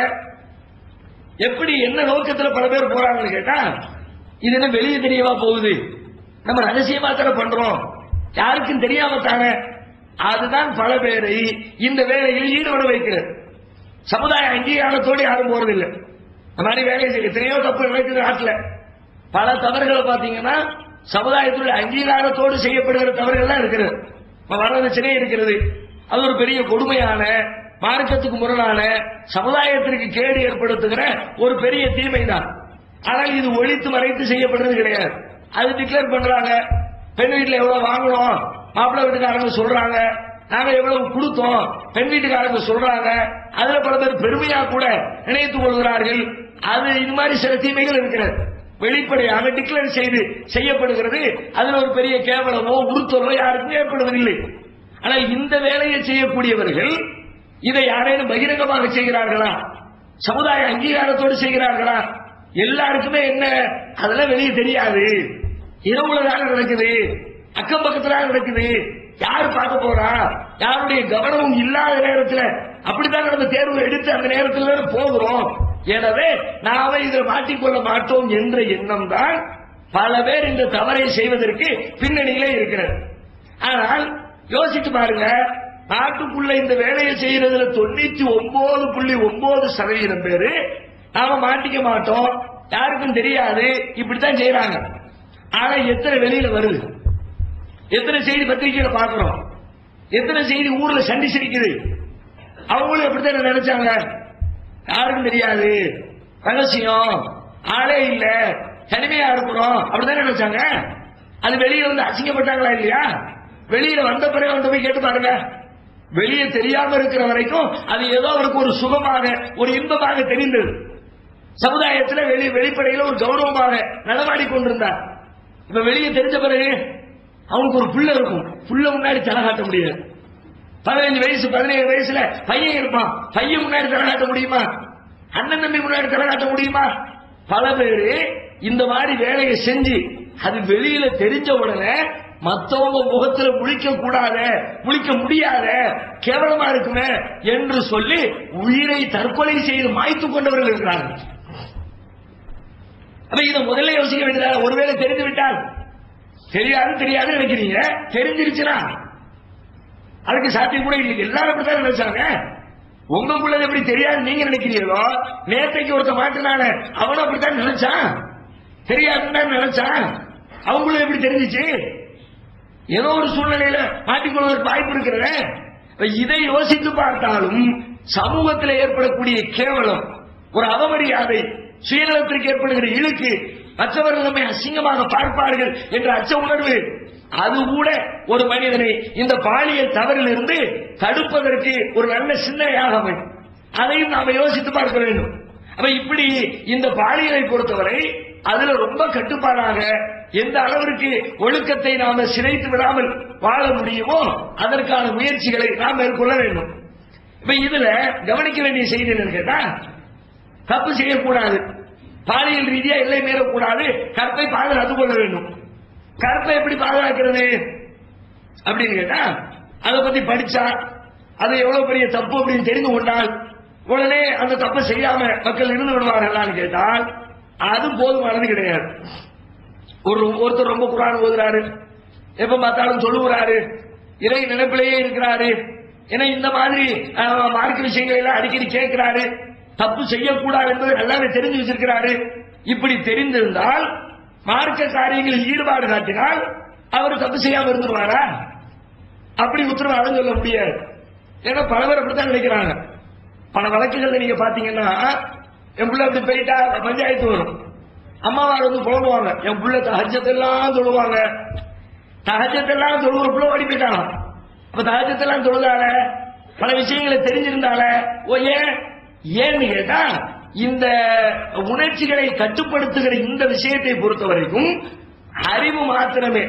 எப்படி என்ன நோக்கத்தில் பல பேர் போறாங்கன்னு கேட்டா, இது என்ன வெளியே தெரியவா போகுது, நம்ம ரகசியமா தானே பண்றோம், யாருக்கும் தெரியாம தானே, அதுதான் பல பேரை இந்த வேலையில் ஈடுபட வைக்கிறது. சமுதாய அங்கீகாரத்தோடு யாரும் போறதில்லை. அந்த மாதிரி வேலை செய்ய எத்தனையோ தப்பு நடக்குது நாட்டில். பல தவறுகளை பார்த்தீங்கன்னா சமுதாயத்துடைய அங்கீகாரத்தோடு செய்யப்படுகிற தவறுகள் தான் இருக்கிறது. வரதட்சணை இருக்கிறது, அது ஒரு பெரிய கொடுமையான மார்க்கத்துக்கு முரணான சமுதாயத்திற்கு கேடு ஏற்படுத்துகிற ஒரு பெரிய தீமை தான். ஆனால் இது ஒழித்து மறைத்து செய்யப்படுறது கிடையாது. அது டிக்ளேர் பண்றாங்க, பெண் வீட்டில் எவ்வளவு வாங்கணும் மாப்பிள்ளை வீட்டுக்காரங்க சொல்றாங்க, நாங்க எவ்வளவு கொடுத்தோம் பெண் வீட்டுக்காரங்க சொல்றாங்க, அதுல பல பேர் பெருமையா கூட நினைத்துக் கொள்கிறார்கள். அது இது மாதிரி சில தீமைகள் இருக்கிறது, வெளிப்படையாக டிக்ளேர் செய்து செய்யப்படுகிறது. அதுல ஒரு பெரிய கேவலமோ உறுத்தலோ யாருக்கும் ஏற்படுவதில்லை. ஆனால் இந்த வேலையை செய்யக்கூடியவர்கள் இதை யாரேனும் பகிரங்கமாக செய்கிறார்களா, சமுதாய அங்கீகாரத்தோடு செய்கிறார்களா? எல்லாருக்குமே என்ன அதெல்லாம் வெளியே தெரியாது, இரவுலதாக நடக்குது, அக்கம் பக்கத்துல நடக்குது, யாரு பார்க்க போறா, யாருடைய கவனமும் இல்லாத நேரத்தில் அப்படித்தான் நம்ம தேர்வு எடுத்து அந்த நேரத்தில் போகிறோம். எனவே நாம இதில் மாட்டிக்கொள்ள மாட்டோம் என்ற எண்ணம் தான் பல பேர் இந்த தவறை செய்வதற்கு பின்னணியிலே இருக்கிறது. ஆனால் யோசித்து பாருங்க, நாட்டுக்குள்ள இந்த வேலையை செய்யறதுல 99.9% பேரு நாம மாட்டிக்க மாட்டோம், யாருக்கும் தெரியாது, இப்படித்தான் செய்யறாங்க. ஆனா எத்தனை வெளியில வருது, எத்தனை செய்தி பத்திரிகையில பாக்குறோம், எத்தனை செய்தி ஊர்ல சண்டி சிரிக்குது. அவங்களும் எப்படித்தான் நினைச்சாங்க, யாருக்கும் தெரியாது, ரகசியம், ஆளே இல்ல, தனிமையா இருக்கிறோம், அப்படித்தான் நினைச்சாங்க. அது வெளியே வந்து அசிங்கப்பட்டாங்களா இல்லையா? வெளியில வந்த பிறகு வந்து போய் கேட்டு பாருங்க, வெளியே தெரியாம இருக்கிற வரைக்கும் அது ஏதோ அவருக்கு ஒரு சுகமாக ஒரு இன்பமாக தெரிந்தது. சமுதாயத்தில் வெளிப்படையில் ஒரு கௌரவமாக நடமாடி கொண்டிருந்தார். இப்ப வெளியே தெரிஞ்ச பிறகு அவனுக்கு ஒரு புள்ள இருக்கும், புள்ள முன்னாடி தலை காட்ட முடியாது. 15 வயசு 17 வயசுல பையன் இருப்பான், பையன் முன்னாடி தலை காட்ட முடியுமா? அண்ணன் தம்பி முன்னாடி தலை காட்ட முடியுமா? பல பேரு இந்த மாதிரி வேலையை செஞ்சு அது வெளியில தெரிஞ்ச உடனே மற்றவங்க முகத்துல முழிக்க கூடாத, முழிக்க முடியாத, கேவலமா இருக்குமே என்று சொல்லி உயிரை தற்கொலை செய்து மாய்த்துக் கொண்டவர்கள் இருக்கிறார்கள். அப்ப இதை முதல்ல யோசிக்க வேண்டியதா? ஒருவேளை தெரிந்து விட்டால், தெரியாது நினைக்கிறீங்க, தெரிஞ்சிருச்சுன்னா அதுக்கு சாத்தியம் கூட இல்லை. எல்லாரும் அப்படித்தான் நினைச்சாங்க. உங்களுக்குள்ள எப்படி தெரியாது நீங்க நினைக்கிறீங்களோ, நேற்றைக்கு ஒருத்த மாட்டினால அவனும் அப்படித்தான் நினைச்சான், தெரியாதுன்னு நினைச்சான். அவங்களும் எப்படி தெரிஞ்சிச்சு? ஏதோ ஒரு சூழ்நிலையில மாட்டிக்கொள்வதற்கு வாய்ப்பு இருக்கிறது. இதை யோசித்து பார்த்தாலும் சமூகத்தில் ஏற்படக்கூடிய கேவலம், ஒரு அவமரியாதை, சுயநலத்திற்கு ஏற்படுகிற இழுக்கு, மற்றவர்கள் நம்மை அசிங்கமாக பார்ப்பார்கள் என்ற அச்ச உணர்வு, அது கூட ஒரு மனிதனை இந்த பாலியல் தவறில் இருந்து தடுப்பதற்கு ஒரு நல்ல சிந்தனையாக அமையும். அதையும் நாம யோசித்து பார்க்க வேண்டும். அப்ப இப்படி இந்த பாலியலை பொறுத்தவரை அதுல ரொம்ப கட்டுப்பாடாக எந்த அளவிற்கு ஒழுக்கத்தை நாம சிதைத்து விடாமல் வாழ முடியுமோ அதற்கான முயற்சிகளை நாம் மேற்கொள்ள வேண்டும். இப்ப இதுல கவனிக்க வேண்டிய செய்தி என்னன்னு கேட்டா, தப்பு செய்யக்கூடாது, பாலியல் ரீதியா எல்லை மீறக்கூடாது, கற்பை பாதுகாத்துக் கொள்ள வேண்டும். கற்பை எப்படி பாதுகாக்கிறது அப்படின்னு கேட்டா, அதை பத்தி படிச்சா அது எவ்வளவு பெரிய தப்பு அப்படின்னு தெரிந்து கொண்டால் உடனே அந்த தப்பை செய்யாம மக்கள் இருந்து விடுவார்கள் கேட்டால் அது போதுமானது கிடையாது. ஒருத்தர் ரொம்ப குர்ஆன் ஓதுறாரு, எப்ப பார்த்தாலும் சொல்லுகிறாரு, இறை நினைப்பிலேயே இருக்கிறாரு, ஏன்னா இந்த மாதிரி மார்க்க விஷயங்களை எல்லாம் அடிக்கடி கேட்கிறாரு, தப்பு செய்யக்கூடாது என்பதை நல்லாவே தெரிஞ்சு வச்சிருக்கிறாரு. இப்படி தெரிந்திருந்தால் மார்க்க காரியங்களில் ஈடுபாடு காட்டினால் அவர் தப்பு செய்யாம இருந்துருவாரா? அப்படி உத்தரவாதம் சொல்ல முடியாது. ஏன்னா பல பேர் அப்படித்தான் நினைக்கிறாங்க. பல வழக்குகள் நீங்க பாத்தீங்கன்னா, என் பிள்ளை அப்படி போயிட்டா பஞ்சாயத்து வரும், அம்மாவார் வந்து புலம்புவாங்க, என் பிள்ளை தஹஜ்ஜத்தெல்லாம் தொழுவாங்க, தஹஜ்ஜத்தெல்லாம் தொழுவ பிள்ளை ஓடி போயிட்டாங்க. அப்ப தஹஜ்ஜத்தெல்லாம் தொழுதால, பல விஷயங்களை தெரிஞ்சிருந்தால, ஏன்னு கேட்டா இந்த உணர்ச்சிகளை கட்டுப்படுத்துகிற இந்த விஷயத்தை பொறுத்த வரைக்கும் அறிவு மாத்திரமே,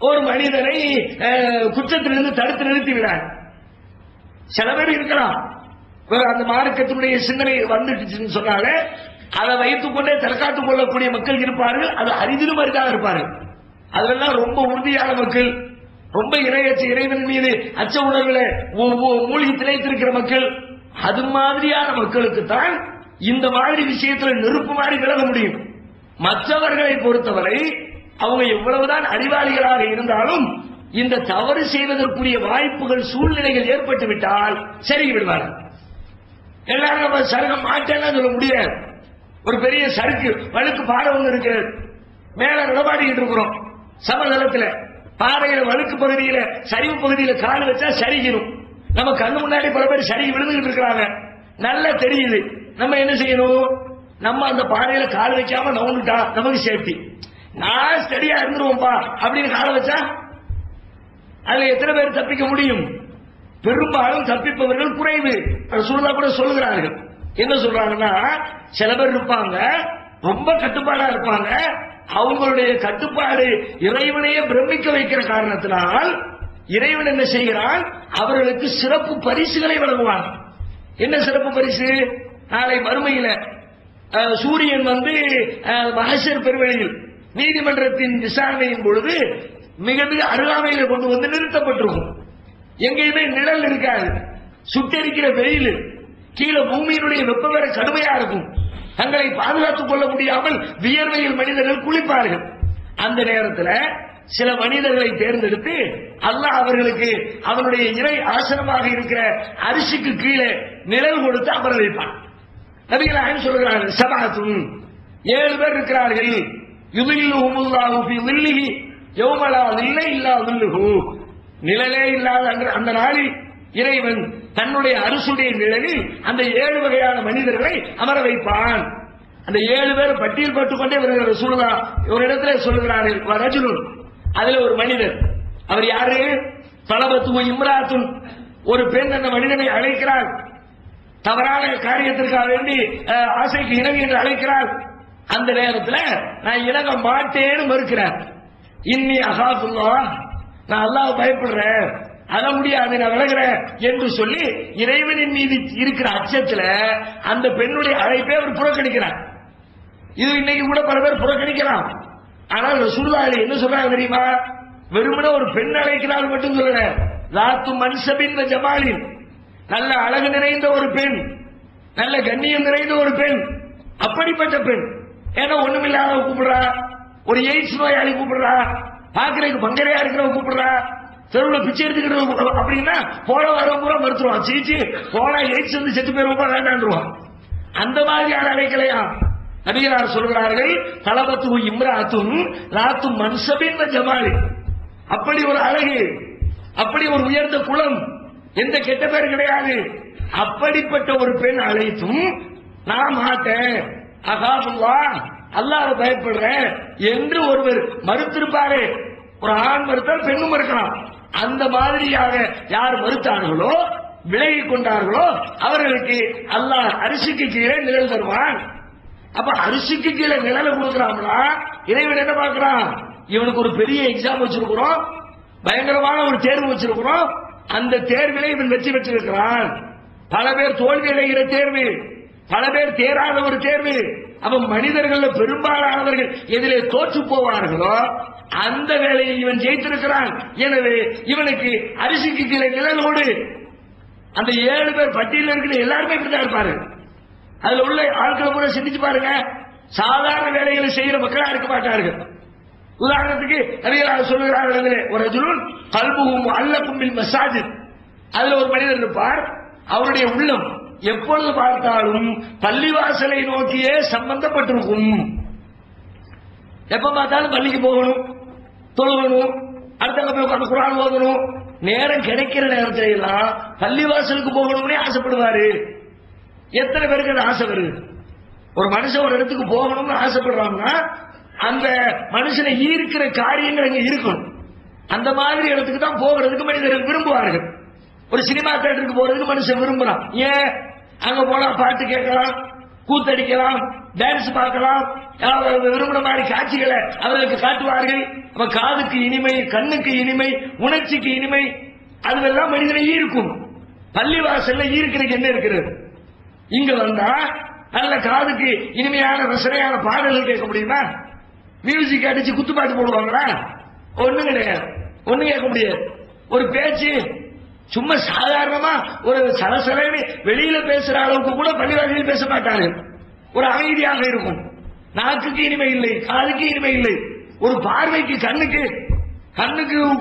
ஒரு மனிதனை குற்றத்திலிருந்து தடுத்து நிறுத்திவிடார். சில பேர் இருக்கலாம், அந்த மார்க்கத்தினுடைய சிந்தனை வந்துட்டுச்சுன்னு சொன்னாலே அதை வைத்துக் கொண்டே தற்காத்துக் கொள்ளக்கூடிய மக்கள் இருப்பார்கள். அது அரிதிலும் அரிதாக இருப்பார்கள். அதெல்லாம் ரொம்ப உறுதியான மக்கள், ரொம்ப இறைவன் மீது அச்ச உணர்வுல மூழ்கி திளைத்திருக்கிற மக்கள், அது மாதிரியான மக்களுக்கு தான் இந்த மாதிரி விஷயத்துல நெருப்பு மாதிரி விலக முடியும். மற்றவர்களை பொறுத்தவரை அவங்க எவ்வளவுதான் அறிவாளிகளாக இருந்தாலும் இந்த தவறு செய்வதற்குரிய வாய்ப்புகள் சூழ்நிலைகள் ஏற்பட்டு விட்டால் சரி விடுவார்கள். எல்லாரும் நம்ம சரகம் மாட்டேன்னு சொல்ல முடியாது. ஒரு பெரிய சறுக்கு வழுக்கு பாறை ஒன்று இருக்கிறது, மேல நடமாடிக்கிட்டு இருக்கிறோம் சமதளத்தில், பாறையில வழுக்கு பகுதியில சரிவு பகுதியில கால் வச்சா சரிகிடும். நம்ம கண்ணு முன்னாடி பல பேர் சரி விழுந்துகிட்டு இருக்கிறாங்க, நல்லா தெரியுது. நம்ம என்ன செய்யணும்? நம்ம அந்த பாறையில கால் வைக்காம நவுந்துட்டா நமக்கு சேஃப்டி. நான் ஸ்டடியா இருந்துருவோம்பா அப்படின்னு கால வச்சா அதுல எத்தனை பேர் தப்பிக்க முடியும்? பெரும்பாலும் தப்பிப்பவர்கள் குறைவு. ரசூலுல்லாஹ் கூட சொல்லுகிறார்கள். என்ன சொல்றாங்கன்னா, சில பேர் இருப்பாங்க ரொம்ப கட்டுப்பாடா இருப்பாங்க, அவங்களுடைய கட்டுப்பாடு இறைவனையே பிரமிக்க வைக்கிற காரணத்தினால் இறைவன் என்ன செய்கிறான்? அவர்களுக்கு சிறப்பு பரிசுகளை வழங்குவான். என்ன சிறப்பு பரிசு? நாளை மறுமையில சூரியன் மஹ்ஷர் பெருவெளியில் நீதிமன்றத்தின் விசாரணையின் பொழுது மிக மிக அருகாமையில் கொண்டு வந்து நிறுத்தப்பட்டிருக்கும். எங்கேயுமே நிழல் இருக்காது, சுட்டெரிக்கிற வெயில், கீழே பூமியினுடைய வெப்ப வேற கடுமையா இருக்கும். தங்களை பாதுகாத்துக் கொள்ள முடியாமல் வியர்வையில் மனிதர்கள் குளிப்பார்கள். அந்த நேரத்தில் சில மனிதர்களை தேர்ந்தெடுத்து அல்லாஹ் அவர்களுக்கு அவனுடைய இறை ஆசனமாக இருக்கிற அரிசிக்கு கீழே நிழல் கொடுத்து அமர வைப்பான். நபிகள் சொல்கிறார்கள், சபாத்துன் 7 பேர் இருக்கிறார்கள், யுதில்லுஹுமுல்லாஹு ஃபீ ظில்லிஹி யௌம லா ظில்ல இல்லா ظில்லுஹு. நிழலே இல்லாத அந்த நாளில் இறைவன் தன்னுடைய அரசுடைய நிழலில் அந்த 7 வகையான மனிதர்களை அமர வைப்பான். அந்த 7 பேர் பட்டியல் போட்டுக் கொண்டே வருகிற ரசூலுல்லாஹ் ஒரு இடத்துல சொல்லுகிறார்கள், ரஜுலுன், அதுல ஒரு மனிதர். அவர் யாரு? தலபத்து இம்ராத்துன், ஒரு பெண் அந்த மனிதனை அழைக்கிறார், தவறான காரியத்திற்காக வேண்டி ஆசைக்கு இணங்கி என்று அழைக்கிறார். அந்த நேரத்தில் நான் இணங்க மாட்டேன்னு மறுக்கிறார். இன்னி அகாஃபுல்லாஹ், நான் அல்லாஹ் பயப்படுறேன், அத முடியாது, நான் விலகிறேன் என்று சொல்லி இறைவனின் மீது இருக்கிற அச்சத்துல அந்த பெண்ணுடைய அழைப்பை அவர் புறக்கணிக்கிறார். இது இன்னைக்கு கூட பல பேர் புறக்கணிக்கலாம். ஆனால் ரசூலுல்லாஹ் என்ன சொல்றாங்க தெரியுமா? வெறுமனே ஒரு பெண் அழைக்கிறார் மட்டும் சொல்லல, லாத்து மன்சபின் ஜமாலின், நல்ல அழகு நிறைந்த ஒரு பெண், நல்ல கண்ணியம் நிறைந்த ஒரு பெண், அப்படிப்பட்ட பெண். ஏன்னா ஒண்ணுமில்லாத கூப்பிடுறா, ஒரு எய்ட்ஸ் நோயாளி கூப்பிடுறா, பாக்குறதுக்கு பங்கரையா இருக்கிறவங்க கூப்பிடுறா, தெருவில் பிச்சை எடுத்துக்கிட்டு அப்படின்னா போல வரவங்க பூரா மறுத்துருவான். சீச்சு போனா எய்ட்ஸ் வந்து செத்து போயிருவோம் வேண்டாண்டுருவான். அந்த மாதிரியான அழைக்கலையா நபிகளார் சொல்கிறார்கள், தலபத்து இம்ராத்தும் லாத்தும் மன்சபின் ஜமாலி, அப்படி ஒரு அழகு, அப்படி ஒரு உயர்ந்த குலம், எந்த கெட்ட பேர் கிடையாது, அப்படிப்பட்ட ஒரு பெண் அழைத்தும் நான் மாட்டேன், அகாபுல்லாஹ், அல்லாஹ் பயப்படுறேன் என்று ஒருவர் மறுத்திருப்பாரே. ஒரு ஆண் மறுத்தால் பெண்ணும் மறுக்கலாம். அந்த மாதிரியாக யார் மறுத்தார்களோ, விலகி கொண்டார்களோ, அவர்களுக்கு அல்லாஹ் அரிசிக்கு கீழே நிழல் தருவான். அப்ப அரிசிக்கு கீழே நிழலை கொடுக்கிறாங்களா? இறைவன் என்ன பார்க்கிறான்? இவனுக்கு ஒரு பெரிய எக்ஸாம் வச்சிருக்கிறோம், பயங்கரமான ஒரு தேர்வு வச்சிருக்கிறோம், அந்த தேர்விலே இவன் வெற்றி பெற்றிருக்கிறான். பல பேர் தோல்வி அடைகிற தேர்வு, பல பேர் தேராத ஒரு தேர்வு. அப்ப மனிதர்கள் பெரும்பாலானவர்கள் எதிலே தோற்று போவார்களோ அந்த வேலையை இவன் ஜெயித்திருக்கிறான். எனவே இவனுக்கு அரிசிக்கு கீழே நிழலோடு. அந்த 7 பேர் பட்டியலில் இருக்கிற எல்லாருமே இப்படிதான் இருப்பாரு. அதுல உள்ள ஆட்களை கூட சிந்திச்சு பாருங்க, சாதாரண வேலைகளை செய்கிற மக்களா இருக்க மாட்டார்கள். உதாரணத்துக்கு நபிகள் சொல்லுகிறார்கள், ஒரு ரஜுலுன் கல்புஹு அல்லகும் பில் மசாஜித், அதுல ஒரு மனிதர் இருப்பார், அவருடைய உள்ளம் எப்பொழுது பார்த்தாலும் பள்ளிவாசலை நோக்கியே சம்பந்தப்பட்டிருக்கும். எப்ப பார்த்தாலும் பள்ளிக்கு போகணும், தொழுகணும், அடுத்த போய் உட்கார்ந்து குர்ஆன் ஓதணும், நேரம் கிடைக்கிற நேரத்துல எல்லாம் பள்ளிவாசலுக்கு போகணும்னே ஆசைப்படுவாரு. எத்தனை பேருக்கு அந்த ஆசை வருது? ஒரு மனுஷன் ஒரு இடத்துக்கு போகணும்னு ஆசைப்படுறாங்கன்னா அந்த மனுஷனை ஈர்க்கிற காரியங்கள் அங்க இருக்கணும். அந்த மாதிரி இடத்துக்கு தான் போகிறதுக்கு மனிதர்கள் விரும்புவார்கள். ஒரு சினிமா தியேட்டருக்கு போறதுக்கு மனுஷன் விரும்புறான். ஏன்? அங்க போனா பாட்டு கேட்கலாம், கூத்தடிக்கலாம், டான்ஸ் பார்க்கலாம், விரும்பின மாதிரி காட்சிகளை அவர்களுக்கு காட்டுவார்கள். அப்ப காதுக்கு இனிமை, கண்ணுக்கு இனிமை, உணர்ச்சிக்கு இனிமை, அதுவெல்லாம் மனிதனை ஈர்க்கும். பள்ளிவாசல்ல ஈர்க்கிறதுக்கு என்ன இருக்கிறது? இங்க வந்தா நல்ல காதுக்கு இனிமையான ரசனையான பாடல்கள் கேட்க முடியுமா? மியூசிக் அடிச்சு குத்துப்பாட்டு போடுவாங்களா? ஒண்ணும் கிடையாது, ஒண்ணும் கேட்க முடியாது. ஒரு பேச்சு சும்மா சாதாரணமா ஒரு சலசலன்னு வெளியில பேசுற அளவுக்கு கூட பள்ளிவாசலில் பேச மாட்டார்கள். ஒரு அமைதியாக இருக்கும். நாக்குக்கு இனிமை இல்லை, காதுக்கு இனிமை இல்லை. ஒரு பார்வைக்கு, கண்ணுக்கு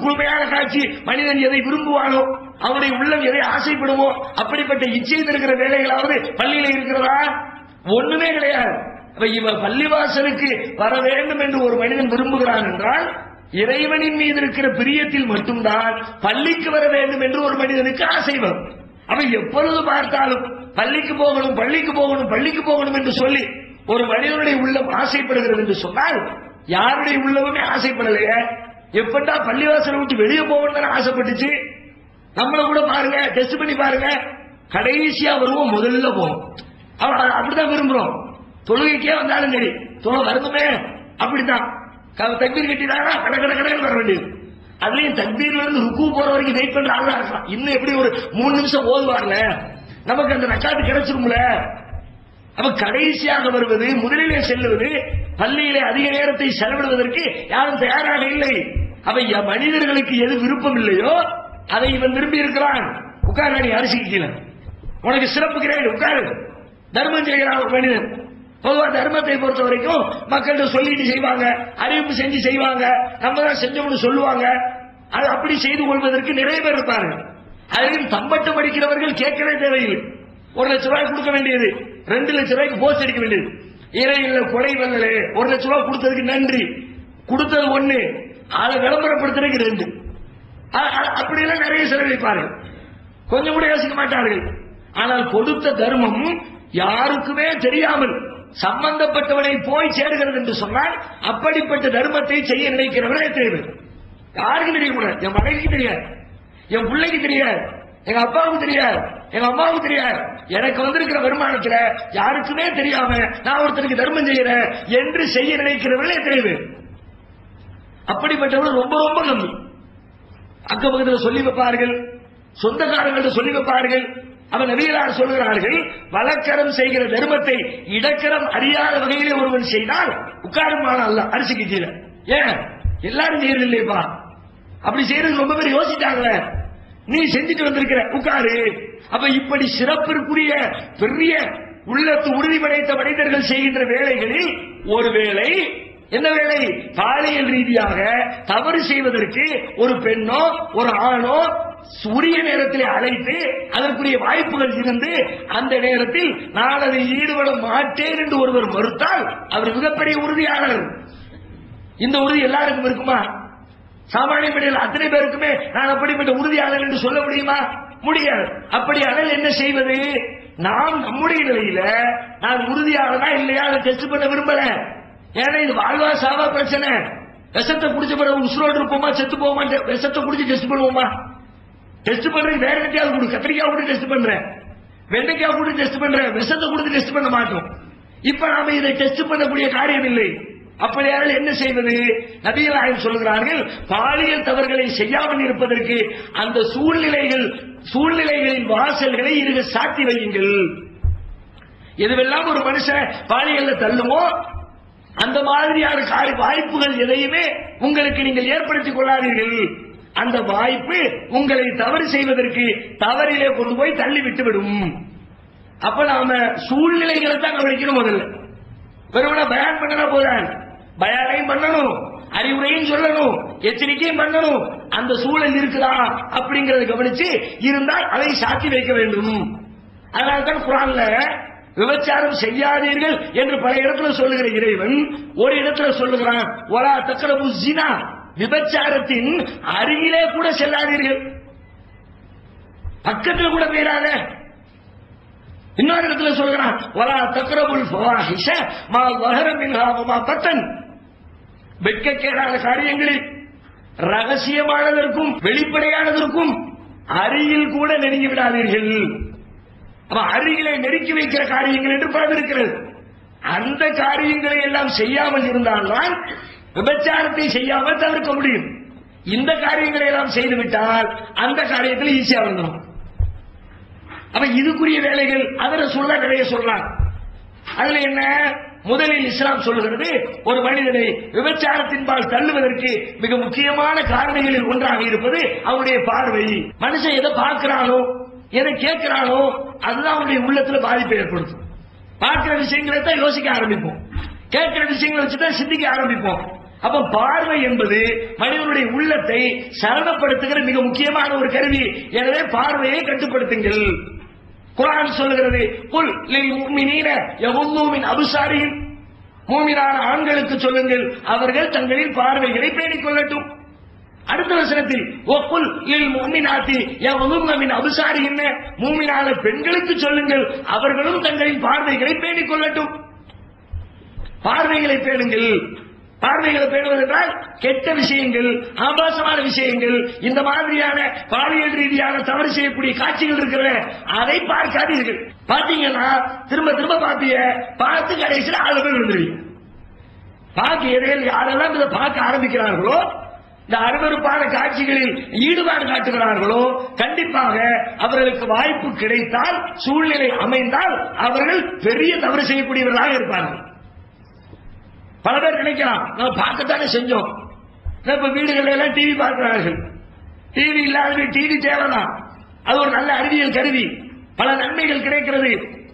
குழுமையான காட்சி. மனிதன் எதை விரும்புவானோ, அவருடைய உள்ளம் எதை ஆசைப்படுமோ அப்படிப்பட்ட இச்சை இருக்கிற வேலைகளாவது பள்ளியில இருக்கிறதா? ஒண்ணுமே கிடையாது. இவர் பள்ளிவாசலுக்கு வர வேண்டும் என்று ஒரு மனிதன் விரும்புகிறான் என்றால் இறைவனின் மீது இருக்கிற பிரியத்தில் மட்டும்தான் பள்ளிக்கு வர வேண்டும் என்று ஒரு மனிதனுக்கு ஆசை வரும். அவன் எப்பொழுது பார்த்தாலும் பள்ளிக்கு போகணும், பள்ளிக்கு போகணும், பள்ளிக்கு போகணும் என்று சொல்லி ஒரு மனிதனுடைய உள்ளம் ஆசைப்படுகிறது என்று சொன்னால் யாருடைய உள்ளமுமே ஆசைப்படலையே. எப்பட்டா பள்ளிவாசலை விட்டு வெளியே போகணும்னு ஆசைப்பட்டுச்சு. நம்மள கூட பாருங்க, டெஸ்ட் பண்ணி பாருங்க, கடைசியா வருவோம், முதல்ல போவோம். அப்படிதான் விரும்புறோம். தொழுகைக்கே வந்தாலும் சரி, தொலை வருதுமே அப்படித்தான். தக்பீர் கட்டினாரா கடை வர வேண்டியது. அதுலயும் தக்பீர்ல இருந்து ருக்கு போற வரைக்கும் வெயிட் பண்ற ஆளா இருக்கலாம். இன்னும் எப்படி ஒரு 3 நிமிஷம் ஓதுவார்ல, நமக்கு அந்த ரக்காத்து கிடைச்சிரும்ல. அப்ப கடைசியாக வருவது, முதலிலே செல்லுவது, பள்ளியிலே அதிக நேரத்தை செலவிடுவதற்கு யாரும் தயாராக இல்லை. அப்ப மனிதர்களுக்கு எது விருப்பம் இல்லையோ அதை இவன் விரும்பி இருக்கிறான். உட்கார், நீ அரிசிக்கு கீழே, உனக்கு சிறப்பு கிடையாது, உட்காரு. தர்மம் செய்கிறான் ஒரு மனிதன். பொதுவாக தர்மத்தை பொறுத்த வரைக்கும் மக்கள்கிட்ட சொல்லிட்டு செய்வாங்க, அறிவிப்பு செஞ்சு செய்வாங்க, நம்ம தான் செஞ்சோம்னு சொல்லுவாங்க. அது அப்படி செய்து கொள்வதற்கு நிறைய பேர் இருப்பாங்க. அதிலும் தம்பட்டம் அடிக்கிறவர்கள் கேட்கவே தேவையில்லை. 1 லட்சம் ரூபாய் கொடுக்க வேண்டியது 2 லட்சம் ரூபாய்க்கு போஸ்ட் அடிக்க வேண்டியது. இறையில கொலை வல்லலே 1 லட்சம் ரூபாய் கொடுத்ததுக்கு நன்றி, கொடுத்தது 1, அதை விளம்பரப்படுத்துறதுக்கு 2. அப்படியெல்லாம் நிறைய செலவழிப்பார்கள், கொஞ்சம் கூட யோசிக்க மாட்டார்கள். ஆனால் கொடுத்த தர்மம் யாருக்குமே தெரியாமல் சம்பந்தப்பட்டவனை போய் சேருகிறது என்று சொன்னால் அப்படிப்பட்ட தர்மத்தை செய்ய நினைக்கிறவர்களே தேவை. யாருக்கும் தெரியக்கூடாது. என் மனைவிக்கு தெரியாது, என் பிள்ளைக்கு தெரியாது, எங்க அப்பாவுக்கு தெரியாது, எங்க அம்மாவுக்கு தெரியாது. எனக்கு வந்திருக்கிற வருமானத்துல யாருக்குமே தெரியாம நான் ஒருத்தருக்கு தர்மம் செய்யறேன் என்று செய்ய நினைக்கிறவர்களே தேவை. அப்படிப்பட்டவர்கள் ரொம்ப ரொம்ப கம்மி. அக்க பக்கத்தில் சொல்லி வைப்பார்கள், சொந்தக்காரங்கள்ட்ட சொல்லி வைப்பார்கள். அவன் நபிகளார் சொல்கிறார்கள், வழக்கரம் செய்கிற தர்மத்தை இடக்கரம் அறியாத வகையிலே ஒருவன் செய்தால் உட்காருமான அல்ல அரிசிக்கு கீழே. ஏன் எல்லாரும் செய்யறது இல்லையப்பா, அப்படி செய்யறது ரொம்ப பேர் யோசிச்சாங்களே, நீ செஞ்சுட்டு வந்திருக்கிற உட்காரு. அப்ப இப்படி சிறப்பிற்குரிய பெரிய உள்ளத்து உறுதி படைத்த மனிதர்கள் செய்கின்ற வேலைகளில் ஒரு வேலை என்ன வேலை? பாலியல் ரீதியாக தவறு செய்வதற்கு ஒரு பெண்ணோ ஒரு ஆணோ உரிய நேரத்தில் அழைத்து அதற்குரிய வாய்ப்புகள் இருந்து அந்த நேரத்தில் நான் அதில் ஈடுபட மாட்டேன் என்று ஒருவர் மறுத்தால் அவர் மிகப்பெரிய உறுதியாளர். இந்த உறுதி எல்லாருக்கும் இருக்குமா? சாமானிய பணியில் அத்தனை பேருக்குமே நான் அப்படிப்பட்ட உறுதியாளர் என்று சொல்ல முடியுமா? முடியாது. அப்படியானால் என்ன செய்வது? நாம் நம்முடைய நிலையில நான் உறுதியாளனா இல்லையா அதை டெஸ்ட் பண்ண விரும்பல. ஏன்னா இது வாழ்வா சாவா பிரச்சனை. விஷத்தை குடிச்ச பிறகு உசுரோடு இருப்போமா செத்து போவோமா? விஷத்தை குடிச்சு டெஸ்ட் பண்ணுவோமா? டெஸ்ட் பண்றது வேற எங்கேயாவது கொடு, கத்திரிக்காய் கூட டெஸ்ட் பண்றேன், வெண்டைக்காய் கூட டெஸ்ட் பண்றேன், விஷத்தை கொடுத்து டெஸ்ட் பண்ண மாட்டோம். இப்ப நாம இதை டெஸ்ட் பண்ணக்கூடிய காரியம் இல்லை. அப்படியால் என்ன செய்வது? நபிகள் நாயகம் சொல்கிறார்கள், பாலியல் தவறுகளை செய்யாமல் இருப்பதற்கு அந்த சூழ்நிலைகளின் வாசல்களை இருக சாத்தி வையுங்கள். எதுவெல்லாம் ஒரு மனுஷன் பாலியல்ல தள்ளுமோ அந்த மாதிரியான வாய்ப்புகள் எதையுமே உங்களுக்கு நீங்கள் ஏற்படுத்திக் கொள்ளாதீர்கள். அந்த வாய்ப்பு உங்களை தவறு செய்வதற்கு தவறிலே கொண்டு போய் தள்ளி விட்டுவிடும். அப்ப நாம சூழ்நிலைகளை தான் கவனிக்கணும். முதல்ல வெறுமனா பயான் பண்ணனா போதான், பயானையும் பண்ணணும், அறிவுரையும் சொல்லணும், எச்சரிக்கையும் பண்ணணும். அந்த சூழல் இருக்குதா அப்படிங்கறத கவனிச்சு இருந்தால் அதை சாத்தி வைக்க வேண்டும். அதனால்தான் குர்ஆன்ல விபச்சாரம் செய்யாதீர்கள் என்று பல இடத்துல சொல்லுகிற இறைவன் ஒரு இடத்துல சொல்லுகிறான், வலா தக்ரபு ஸினா, விபச்சாரத்தின் அருகிலே கூட செல்லாதீர்கள், பக்கத்தில் கூட போயிடாத. இன்னொரு இடத்துல சொல்கிறான், வலா தக்ரபுல் ஃபவாஹிஷ மா ظهر منها وما بطن, வெட்கக்கேடான காரியங்களில் ரகசியமானதற்கும் வெளிப்படையானதற்கும் அருகில் கூட நெருங்கி விடாதீர்கள். அருகிலே நெருக்கி வைக்கிற காரியங்கள் என்று பல இருக்கிறது. அந்த காரியங்களை எல்லாம் செய்யாமல் இருந்தால்தான் விபச்சாரத்தை செய்யாமல் தவிர்க்க முடியும். இந்த காரியங்களை எல்லாம் செய்துவிட்டால் அந்த காரியத்தில் ஈஸியா வந்துடும். அப்ப இதுக்குரிய வேலைகள் அதில் சொல்ல நிறைய சொல்லலாம். அதுல என்ன, முதலில் இஸ்லாம் சொல்லுகிறது, ஒரு மனிதனை விபச்சாரத்தின்பால் தள்ளுவதற்கு மிக முக்கியமான காரணிகளில் ஒன்றாக இருப்பது அவருடைய பார்வை. மனுஷன் எதை பார்க்கிறானோ எதை கேட்கிறானோ அதுதான் அவனுடைய உள்ளத்துல பாதிப்பை ஏற்படுத்தும். பார்க்கிற விஷயங்களை தான் யோசிக்க ஆரம்பிப்போம், கேட்கிற விஷயங்களை வச்சுதான் சிந்திக்க ஆரம்பிப்போம். அப்ப பார்வை என்பது மனிதனுடைய உள்ளத்தை சரணப்படுத்துகிற மிக முக்கியமான ஒரு கருவி. எனவே பார்வையை கட்டுப்படுத்துங்கள். குர்ஆன் சொல்லுகிறது, குல் லில் முஃமினீன யகுல்லூ மின் அப்சாரிஹிம், மூமினான ஆண்களுக்கு சொல்லுங்கள் அவர்கள் தங்களின் பார்வைகளை பேணிக் கொள்ளட்டும். அடுத்த வசனத்தில் வகுல் லில் முஃமினாத்தி யகுல்லூன மின் அப்சாரிஹிம், மூமினான பெண்களுக்கு சொல்லுங்கள் அவர்களும் தங்களின் பார்வைகளை பேணிக் கொள்ளட்டும். பார்வைகளை பேணுங்கள். பார்வைகளை பேணுவது என்றால் கெட்ட விஷயங்கள், ஆபாசமான விஷயங்கள், இந்த மாதிரியான பாலியல் ரீதியான தவறு செய்யக்கூடிய காட்சிகள் இருக்கிற அதை பார்க்காதீர்கள். பாத்தீங்கன்னா திரும்ப திரும்ப பாப்பீங்க, பார்த்து கடைசியில் ஆளுமே விழுந்துருவீங்க. பார்க்க இடையில் யாரெல்லாம் இதை பார்க்க ஆரம்பிக்கிறார்களோ, இந்த அருவருப்பான காட்சிகளில் ஈடுபாடு காட்டுகிறார்களோ, கண்டிப்பாக அவர்களுக்கு வாய்ப்பு கிடைத்தால், சூழ்நிலை அமைந்தால் அவர்கள் பெரிய தவறு செய்யக்கூடியவர்களாக இருப்பார்கள். பல பேர் நினைக்கலாம், நம்ம பார்க்கத்தானே செஞ்சோம். இப்ப வீடுகள் எல்லாம் டிவி பார்க்கிறார்கள். டிவி இல்லாத டிவி தேவைதான், அது ஒரு நல்ல அறிவியல் கருவி. பல நன்மைகள் கிடைக்கிறது,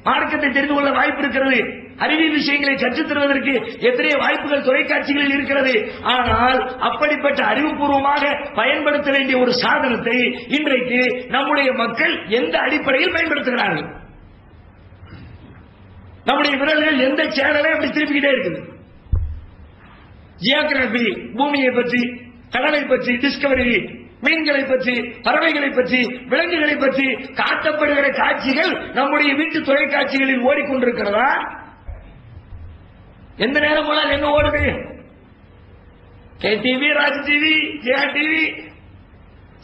மார்க்கத்தை தெரிந்து கொள்ள வாய்ப்பு இருக்கிறது, அறிவியல் விஷயங்களை கற்றுத் தருவதற்கு எத்தனை வாய்ப்புகள் தொலைக்காட்சிகளில் இருக்கிறது. ஆனால் அப்படிப்பட்ட அறிவுபூர்வமாக பயன்படுத்த வேண்டிய ஒரு சாதனத்தை இன்றைக்கு நம்முடைய மக்கள் எந்த அடிப்படையில் பயன்படுத்துகிறார்கள்? நம்முடைய விரல்கள் எந்த சேனலை அப்படி திருப்பிக்கிட்டே இருக்குது. ஜியோகிராபி, பூமியை பற்றி, கடலை பற்றி, டிஸ்கவரி, மீன்களை பற்றி, பறவைகளை பற்றி, விலங்குகளை பற்றி காட்டப்படுகிற காட்சிகள் நம்முடைய வீட்டு தொலைக்காட்சிகளில் ஓடிக்கொண்டிருக்கிறதா? எந்த நேரம் போல என்ன ஓடுது? K TV, Raj TV, Jaya TV,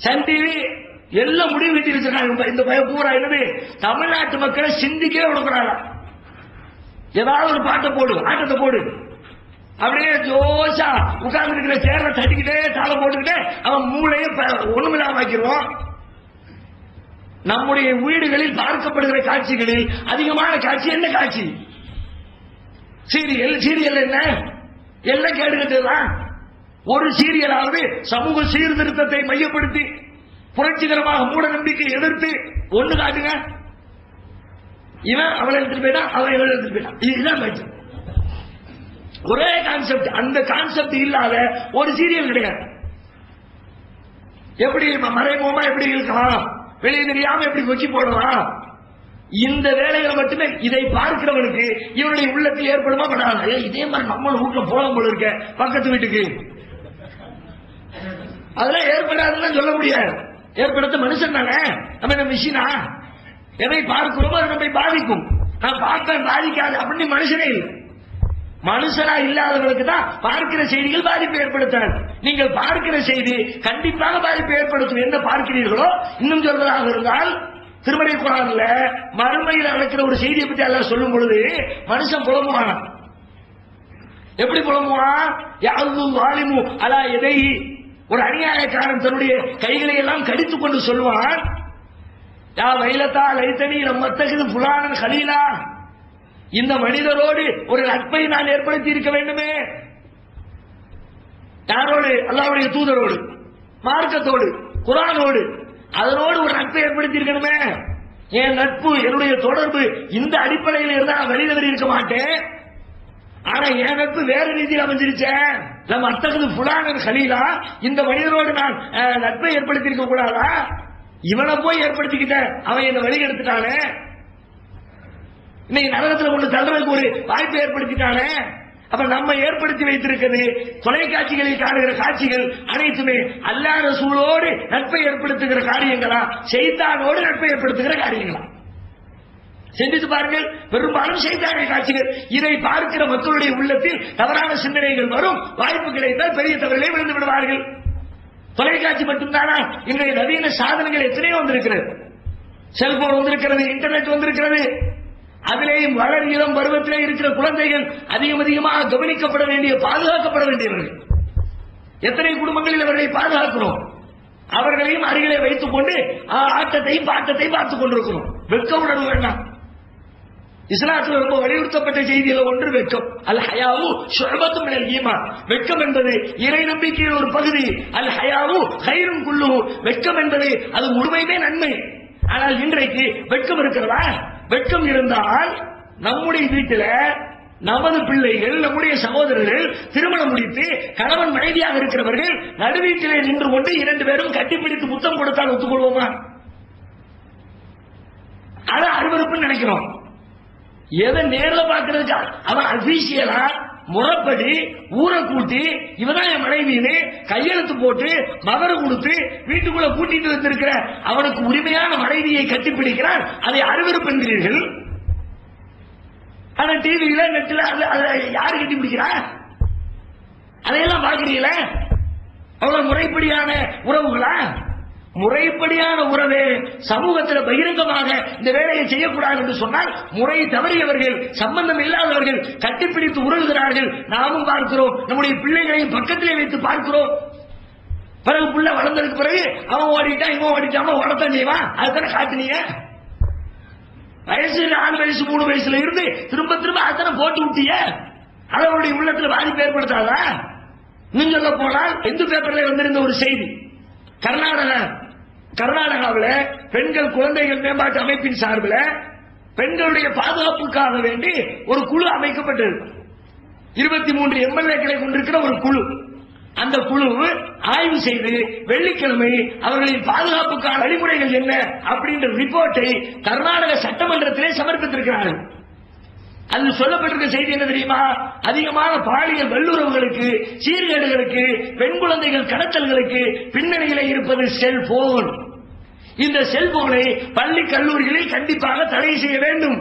Sun TV எல்லாம் முடிவு கட்டி வச்சிருக்காங்க. இந்த பய பூரா என்னது, தமிழ்நாட்டு மக்களை சிந்திக்கவே விடக்கூடாது. ஏதாவது ஒரு பாட்டை போடு, ஆட்டத்தை போடு, அப்படியே ஜோஷா உட்கார்ந்து இருக்கிற சேர்ல தட்டிக்கிட்டே தாள போட்டுக்கிட்டே அவன் மூளையை ஒண்ணுமில்லாம ஆக்கிடுவோம். நம்முடைய வீடுகளில் பார்க்கப்படுகிற காட்சிகளில் அதிகமான காட்சி என்ன காட்சி? சீரியல். சீரியல் என்ன எல்லாம் கேட்டுக்கிட்டுதான். ஒரு சீரியலாவது சமூக சீர்திருத்தத்தை மையப்படுத்தி புரட்சிகரமாக மூட நம்பிக்கை எதிர்த்து ஒண்ணு காட்டுங்க. இவன் அவளை எடுத்துட்டு போயிட்டான், அவன் இவளை எடுத்துட்டு போயிட்டான், இதுதான் பேச்சு. ஒரே கான்செப்ட். அந்த கான்செப்ட் இல்லாத ஒரு சீரியல் கிடையாது. எப்படி மறைமுகமா எப்படி இருக்கலாம், வெளியே தெரியாம எப்படி கொச்சி போடலாம், இந்த வேலைகள் மட்டுமே. இதை பார்க்கிறவனுக்கு இவனுடைய உள்ளத்தில் ஏற்படுமா படாது? இதே மாதிரி நம்ம வீட்டுல போலாம் போல இருக்க பக்கத்து வீட்டுக்கு, அதெல்லாம் ஏற்படாதுன்னு சொல்ல முடியாது. ஏற்படுத்த மனுஷன் தானே, நம்ம என்ன மிஷினா? எதை பார்க்கிறோமோ அது நம்மை பாதிக்கும். நான் பார்க்க பாதிக்காது அப்படின்னு மனுஷனே இல்லை. மனுஷனா இல்லாதவர்களுக்கு தான் பார்க்கிற செய்திகள் பாதிப்பு ஏற்படுத்தாது. நீங்கள் பார்க்கிற செய்தி கண்டிப்பாக பாதிப்பு ஏற்படுத்தும். என்ன பார்க்கிறீர்களோ, இன்னும் சொல்வதாக இருந்தால் திருமறை குர்ஆன்ல மறுமையில் நடக்கிற ஒரு செய்தியை பற்றி அல்லாஹ் சொல்லும் பொழுது மனுஷன் புலம்புவான். எப்படி புலம்புவான்? யஅல்லு வாலிமு அலா யதைஹி, ஒரு அநியாயக்காரன் தன்னுடைய கைகளை எல்லாம் கடித்துக் கொண்டு சொல்வான், யா வைலதா லைத்தனி லம்மத்தகிது ஃபுலானன் கலீலா, இந்த மனிதரோடு ஒரு நட்பை நான் ஏற்படுத்தி இருக்க வேண்டுமே. யாரோடு? அல்லாஹ்வுடைய தூதரோடு, மார்க்கத்தோடு, குர்ஆனோடு, அதனோடு ஒரு நட்பை ஏற்படுத்தி இருக்கணுமே. என் நட்பு, என்னுடைய தொடர்பு இந்த அடிப்படையில் இருந்தா நான் வெளியில இருக்க மாட்டேன். ஆனா என் நட்பு வேற ரீதியில் அமைஞ்சிருச்சேன். நம்ம அத்தகது ஃபுலானன் கலீலா, இந்த மனிதரோடு நான் நட்பை ஏற்படுத்தி இருக்க கூடாதா? இவனை போய் ஏற்படுத்திக்கிட்டேன், அவன் என்ன வழி எடுத்துட்டானே, இன்னைக்கு நரகத்தில் கொண்டு தள்ளுறதுக்கு ஒரு வாய்ப்பை ஏற்படுத்திட்டானே. அப்ப நம்ம ஏற்படுத்தி வைத்திருக்கிறது தொலைக்காட்சிகளில் காணுகிற காட்சிகள் அனைத்துமே அல்லாஹ் ரசூலோடு நட்பை ஏற்படுத்துகிற காரியங்களா, ஷைத்தானோடு நட்பை ஏற்படுத்துகிற காரியங்களா? சிந்தித்து பாருங்கள். பெரும்பாலும் ஷைத்தானிய காட்சிகள். இதை பார்க்கிற மக்களுடைய உள்ளத்தில் தவறான சிந்தனைகள் வரும். வாய்ப்பு கிடைத்தால் பெரிய தவறுகளை விழுந்து விடுவார்கள். தொலைக்காட்சி மட்டும்தானா? இன்றைய நவீன சாதனங்கள் எத்தனையோ வந்திருக்கிறது. செல்போன் வந்திருக்கிறது, இன்டர்நெட் வந்திருக்கிறது. அதிலேயும் வளர் இளம் பருவத்திலே இருக்கிற குழந்தைகள் அதிகமாக கவனிக்கப்பட வேண்டிய, பாதுகாக்கப்பட வேண்டியவர்கள். எத்தனை குடும்பங்களில் அவர்களை பாதுகாக்கிறோம்? அவர்களையும் அருகிலே வைத்துக் கொண்டு ஆட்டத்தையும் பாட்டத்தையும் பார்த்துக் கொண்டிருக்கிறோம். வெட்க உணர்வு வேண்டாம். இஸ்லாத்தில் ரொம்ப வலியுறுத்தப்பட்ட செய்தியில ஒன்று வெட்கம். அல் ஹயாவு ஷுஅபத்தும் மினல் ஈமான். வெட்கம் என்பது இறை நம்பிக்கையின் ஒரு பகுதி. அல் ஹயாவு கைரும் குல்லுஹு. வெட்கம் என்பது அது முழுமையுமே நன்மை. ஆனால் இன்றைக்கு வெட்கம் இருக்கிறதா? வெட்கம் இருந்தால் நம்முடைய வீட்டில நமது பிள்ளைகள், நம்முடைய சகோதரர்கள் திருமணம் முடித்து கணவன் மனைவியாக இருக்கிறவர்கள் நடுவீட்டிலே நின்று கொண்டு 2 பேரும் கட்டிப்பிடித்து முத்தம் கொடுத்தால் ஒத்துக்கொள்வோமா? அதை அருவருப்புன்னு நினைக்கிறோம். எதை நேர்ல பாக்குறதுக்கு அவன் அபிஷியலா முறைப்படி ஊரை கூட்டி இவதான் என் மனைவின்னு கையெழுத்து போட்டு மகர கொடுத்து வீட்டுக்குள்ள கூட்டிட்டு வந்திருக்கிற அவனுக்கு உரிமையான மனைவியை கட்டிப்பிடிக்கிறான். அதை அருவருப்பு என்கிறீர்கள். ஆனா டிவியில நெட்ல யாரு கட்டிப்பிடிக்கிறா? அதையெல்லாம் பாக்குறீங்களா? அவ்வளவு முறைப்படியான உறவுகளா? முறைப்படியான உறவே சமூகத்தில் பகிரங்கமாக இந்த வேலையை செய்யக்கூடாது என்று சொன்னால் முறை தவறியவர்கள், சம்பந்தம் இல்லாதவர்கள் கட்டிப்பிடித்து உறவுகிறார்கள். நாமும் பார்க்கிறோம், நம்முடைய பிள்ளைகளையும் பக்கத்திலே வைத்து பார்க்கிறோம். பிறகு புள்ள வளர்ந்ததுக்கு பிறகு அவன் ஓடிட்டான், இவன் ஓடிட்டான், ஓடத்தான் செய்வான். அதுதானே காட்டுனீங்க. வயசு 4 வயசு 3 வயசுல இருந்து திரும்ப அதுதானே போட்டு விட்டீங்க. அவருடைய உள்ளத்தில் பாதிப்பு ஏற்படுத்தாதா? இன்னும் சொல்ல போனால் எந்த பேப்பர்ல வந்திருந்த ஒரு செய்தி, கர்நாடகாவில் பெண்கள் குழந்தைகள் மேம்பாட்டு அமைப்பின் சார்பில் பெண்களுடைய பாதுகாப்புக்காக வேண்டி ஒரு குழு அமைக்கப்பட்டது. 23 எம்எல்ஏக்களை கொண்டிருக்கிற ஒரு குழு. அந்த குழு ஆய்வு செய்து வெள்ளிக்கிழமை அவர்களின் பாதுகாப்புக்கான வழிமுறைகள் என்ன அப்படின்ற ரிப்போர்ட்டை கர்நாடக சட்டமன்றத்திலே சமர்ப்பித்திருக்கிறார்கள். அதில் சொல்லப்பட்டிருக்க செய்தி என்ன தெரியுமா? அதிகமான பாலியல் வல்லுறவுகளுக்கு, சீர்கேடுகளுக்கு, பெண் குழந்தைகள் கடத்தல்களுக்கு பின்னணியில இருப்பது செல்போன். இந்த செல்போனை பள்ளி கல்லூரிகளில் கண்டிப்பாக தடை செய்ய வேண்டும்.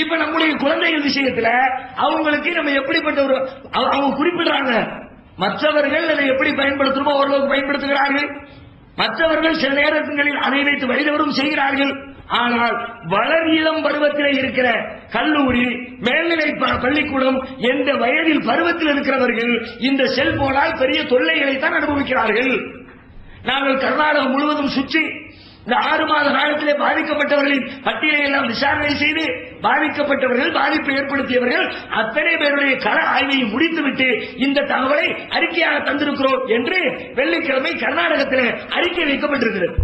இப்ப நம்முடைய குழந்தைகள் விஷயத்துல அவங்களுக்கு நம்ம எப்படிப்பட்ட ஒரு அவங்க குறிப்பிடுறாங்க. மற்றவர்கள் அதை எப்படி பயன்படுத்தணுமோ ஓரளவுக்கு பயன்படுத்துகிறார்கள். மற்றவர்கள் சில நேரங்களில் அதை வைத்து வழிதவறும் செய்கிறார்கள். ஆனால் வளர் இளம் பருவத்தில் இருக்கிற கல்லூரி, மேல்நிலை பள்ளிக்கூடம் என்ற வயதில் பருவத்தில் இருக்கிறவர்கள் இந்த செல்போனால் பெரிய தொல்லைகளை தான் அனுபவிக்கிறார்கள். நாங்கள் கர்நாடகம் முழுவதும் சுற்றி இந்த 6 மாத காலத்திலே பாதிக்கப்பட்டவர்களின் பட்டியலை எல்லாம் விசாரணை செய்து பாதிக்கப்பட்டவர்கள், பாதிப்பை ஏற்படுத்தியவர்கள் அத்தனை பேருடைய கள ஆய்வை முடித்துவிட்டு இந்த தகவலை அறிக்கையாக தந்திருக்கிறோம் என்று வெள்ளிக்கிழமை கர்நாடகத்தில் அறிக்கை வைக்கப்பட்டிருக்கிறது.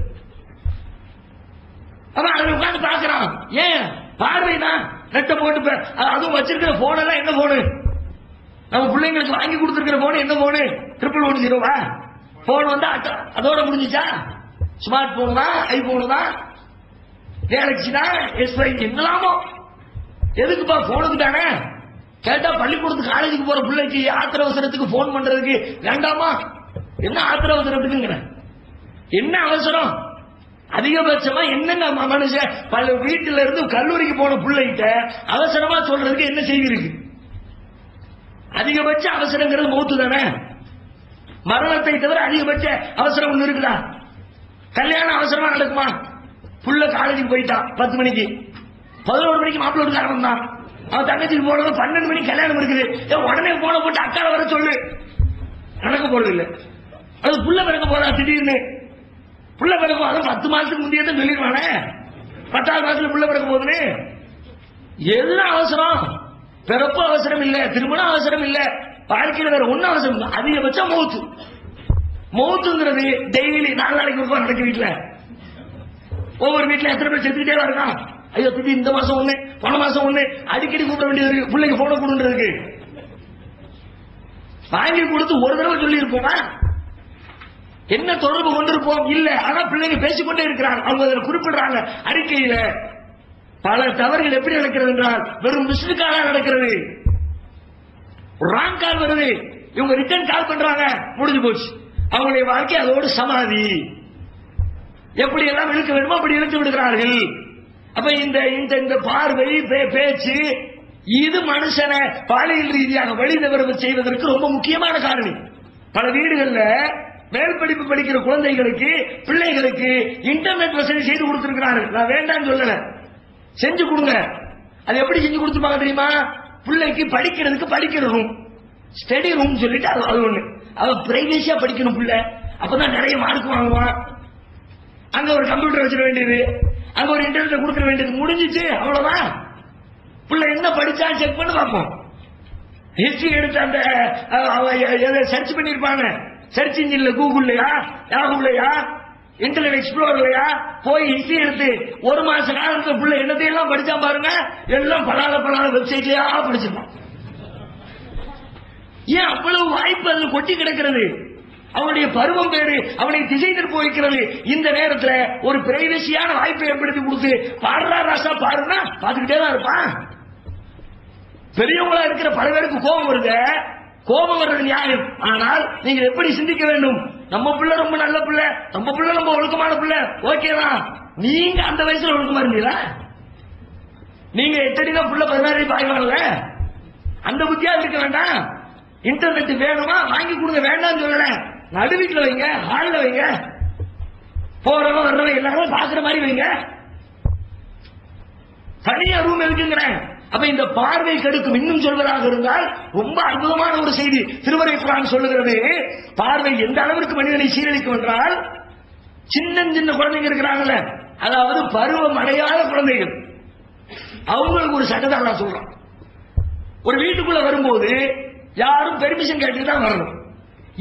அவன் அதை உட்கார்ந்து பார்க்கிறான். ஏன் பார்வைதான் நெட்ட போட்டு, அதுவும் வச்சிருக்கிற போன் எல்லாம் என்ன போனு? நம்ம பிள்ளைங்களுக்கு வாங்கி கொடுத்திருக்கிற போன் என்ன போனு? 110 போன் வந்தா அதோட முடிஞ்சிச்சா? ஸ்மார்ட் போன் தான், ஐபோன் தான், கேலக்சி தான், S5 என்னலாமோ. எதுக்குப்பா போனுக்கு தானே? கேட்டா பள்ளிக்கூடத்துக்கு காலேஜுக்கு போற பிள்ளைக்கு ஆத்திர அவசரத்துக்கு போன் பண்றதுக்கு வேண்டாமா? என்ன ஆத்திர அவசரத்துக்கு என்ன அவசரம்? அதிகபட்சமா என்னங்க மனுஷன் பல வீட்டில இருந்து கல்லூரிக்கு போன பிள்ளைகிட்ட அவசரமா சொல்றதுக்கு என்ன செய்தி இருக்கு? அதிகபட்ச அவசரங்கிறது மௌத்து தானே. மரணத்தை தவிர அதிகபட்ச அவசரம் ஒண்ணு இருக்குதா? கல்யாணம் அவசரமா நடக்குமா? புள்ள காலேஜுக்கு போயிட்டான் 10 மணிக்கு, 11 மணிக்கு மாப்பிள்ளை வீட்டுக்கு ஆரம்பம். அவன் தங்கச்சிக்கு போனது 12 மணிக்கு கல்யாணம் இருக்குது. உடனே போன போட்டு அக்கால வர சொல்லு. நடக்க போறது இல்லை. அது புள்ள பிறக்க போறா திடீர்னு. புள்ள பிறக்க போது 10 மாசத்துக்கு முந்தைய தான் சொல்லிடுவானே. 10வது மாசத்துல புள்ள பிறக்க போகுதுன்னு. எதுதான் அவசரம்? பிறப்பு அவசரம் இல்ல, திருமணம் அவசரம் இல்ல, வாழ்க்கையில் வேற ஒன்னும் அவசரம் இல்லை. அதிகபட்சம் மௌத்து. மௌத்துங்கிறது டெய்லி 4 நாளைக்கு ஒரு நடக்க. வீட்டுல ஒவ்வொரு வீட்டுல எத்தனை பேர் செத்துக்கிட்டே இருக்கான். ஐயோ திடீர் இந்த மாசம் ஒண்ணு, போன மாசம் ஒண்ணு, அடிக்கடி கூப்பிட வேண்டியது இருக்கு. பிள்ளைக்கு போன கொடுன்றதுக்கு வாங்கி கொடுத்து ஒரு தடவை சொல்லி இருப்போமா? என்ன தொடர்பு கொண்டிருப்போம்? இல்ல. ஆனா பிள்ளைங்க பேசிக்கொண்டே இருக்கிறாங்க. அவங்க அதில் குறிப்பிடுறாங்க அறிக்கையில. பல தவறுகள் எப்படி நடக்கிறது என்றால் வெறும் மிஸ்டு காலா நடக்கிறது. ராங் கால் வருது, இவங்க ரிட்டர்ன் கால் பண்றாங்க, முடிஞ்சு போச்சு. அவங்களுடைய வாழ்க்கை அதோடு சமாதி. எப்படி எல்லாம் இழுக்க வேண்டுமோ அப்படி இழுத்து விடுகிறார்கள். அப்ப இந்த பார்வை, பேச்சு, இது மனுஷனை பாலியல் ரீதியாக வழி தவறு செய்வதற்கு ரொம்ப முக்கியமான காரணி. பல வீடுகள்ல மேல் படிப்பு படிக்கிற குழந்தைகளுக்கு பிள்ளைகளுக்கு இன்டர்நெட் வசதி செய்து கொடுத்திருக்கிறார்கள். நான் வேண்டாம்னு சொல்லல, செஞ்சு கொடுங்க. அது எப்படி செஞ்சு கொடுத்துருப்பாங்க தெரியுமா? பிள்ளைக்கு படிக்கிறதுக்கு படிக்கிற ரூம், ஸ்டடி ரூம் சொல்லிட்டு அது ஒண்ணு. அவன் பிரைவேசியா படிக்கணும் பிள்ளை, அப்பதான் நிறைய மார்க் வாங்குவான். அங்க ஒரு கம்ப்யூட்டர் வச்சிட வேண்டியது, அங்க ஒரு இன்டர்நெட் கொடுக்க வேண்டியது, முடிஞ்சிச்சு அவ்வளவுதான். பிள்ளை என்ன படிச்சா செக் பண்ணி பார்ப்போம். ஹிஸ்டரி எடுத்து அந்த சர்ச் பண்ணிருப்பாங்க, சர்ச் இன்ஜின்ல கூகுள்லயா யாகுலயா இன்டர்நெட் எக்ஸ்ப்ளோர்லயா போய் ஹிஸ்டரி எடுத்து ஒரு மாச காலத்துல பிள்ளை என்னத்தையெல்லாம் படிச்சா பாருங்க, எல்லாம் பலால வெப்சைட்லயா படிச்சிருப்பான். ஏன் அவ்வளவு வாய்ப்பு அதுல கொட்டி கிடக்கிறது? அவனுடைய பருவம் பேரு அவனை திசை திருப்ப வைக்கிறது. இந்த நேரத்தில் ஒரு பிரைவசியான வாய்ப்பை ஏற்படுத்தி கொடுத்து பாடுறா ராசா பாருன்னா பார்த்துக்கிட்டே தான் இருப்பான். பெரியவங்களா இருக்கிற பல பேருக்கு கோபம் வருது, கோபம் வர்றது நியாயம். ஆனால் நீங்க எப்படி சிந்திக்க வேண்டும்? நம்ம பிள்ளை ரொம்ப நல்ல பிள்ளை, நம்ம பிள்ளை ரொம்ப ஒழுக்கமான பிள்ளை, ஓகேதான். நீங்க அந்த வயசுல ஒழுக்கமா இருந்தீங்களா? நீங்க 8 அடி தான் பிள்ளை 16 அடி பாய்வாங்கல்ல, அந்த புத்தியா இருக்க வேண்டாம். இன்டர்நெட் வேணுமா வாங்கி கொடுங்க, வேண்டாம் சொல்லல. நடு வீட்டுல வைங்க, ஹால்ல வைங்க, போறவங்க வர்றவங்க எல்லாரும் பாக்குற மாதிரி வைங்க. தனியா ரூம் இருக்குங்கிறேன். அப்ப இந்த பார்வை கெடுக்கும். இன்னும் சொல்வதாக இருந்தால் ரொம்ப அற்புதமான ஒரு செய்தி திருமறை குர்ஆன் சொல்லுகிறது. பார்வை எந்த அளவிற்கு மனிதனை சீரழிக்கும் என்றால், சின்ன சின்ன குழந்தைங்க இருக்கிறாங்கல்ல, அதாவது பருவம் அடையாத குழந்தைகள், அவங்களுக்கு ஒரு சட்டத்தை அல்லாஹ் சொல்றான். ஒரு வீட்டுக்குள்ள வரும்போது யாரும் பெர்மிஷன் கேட்டு தான் வரணும்.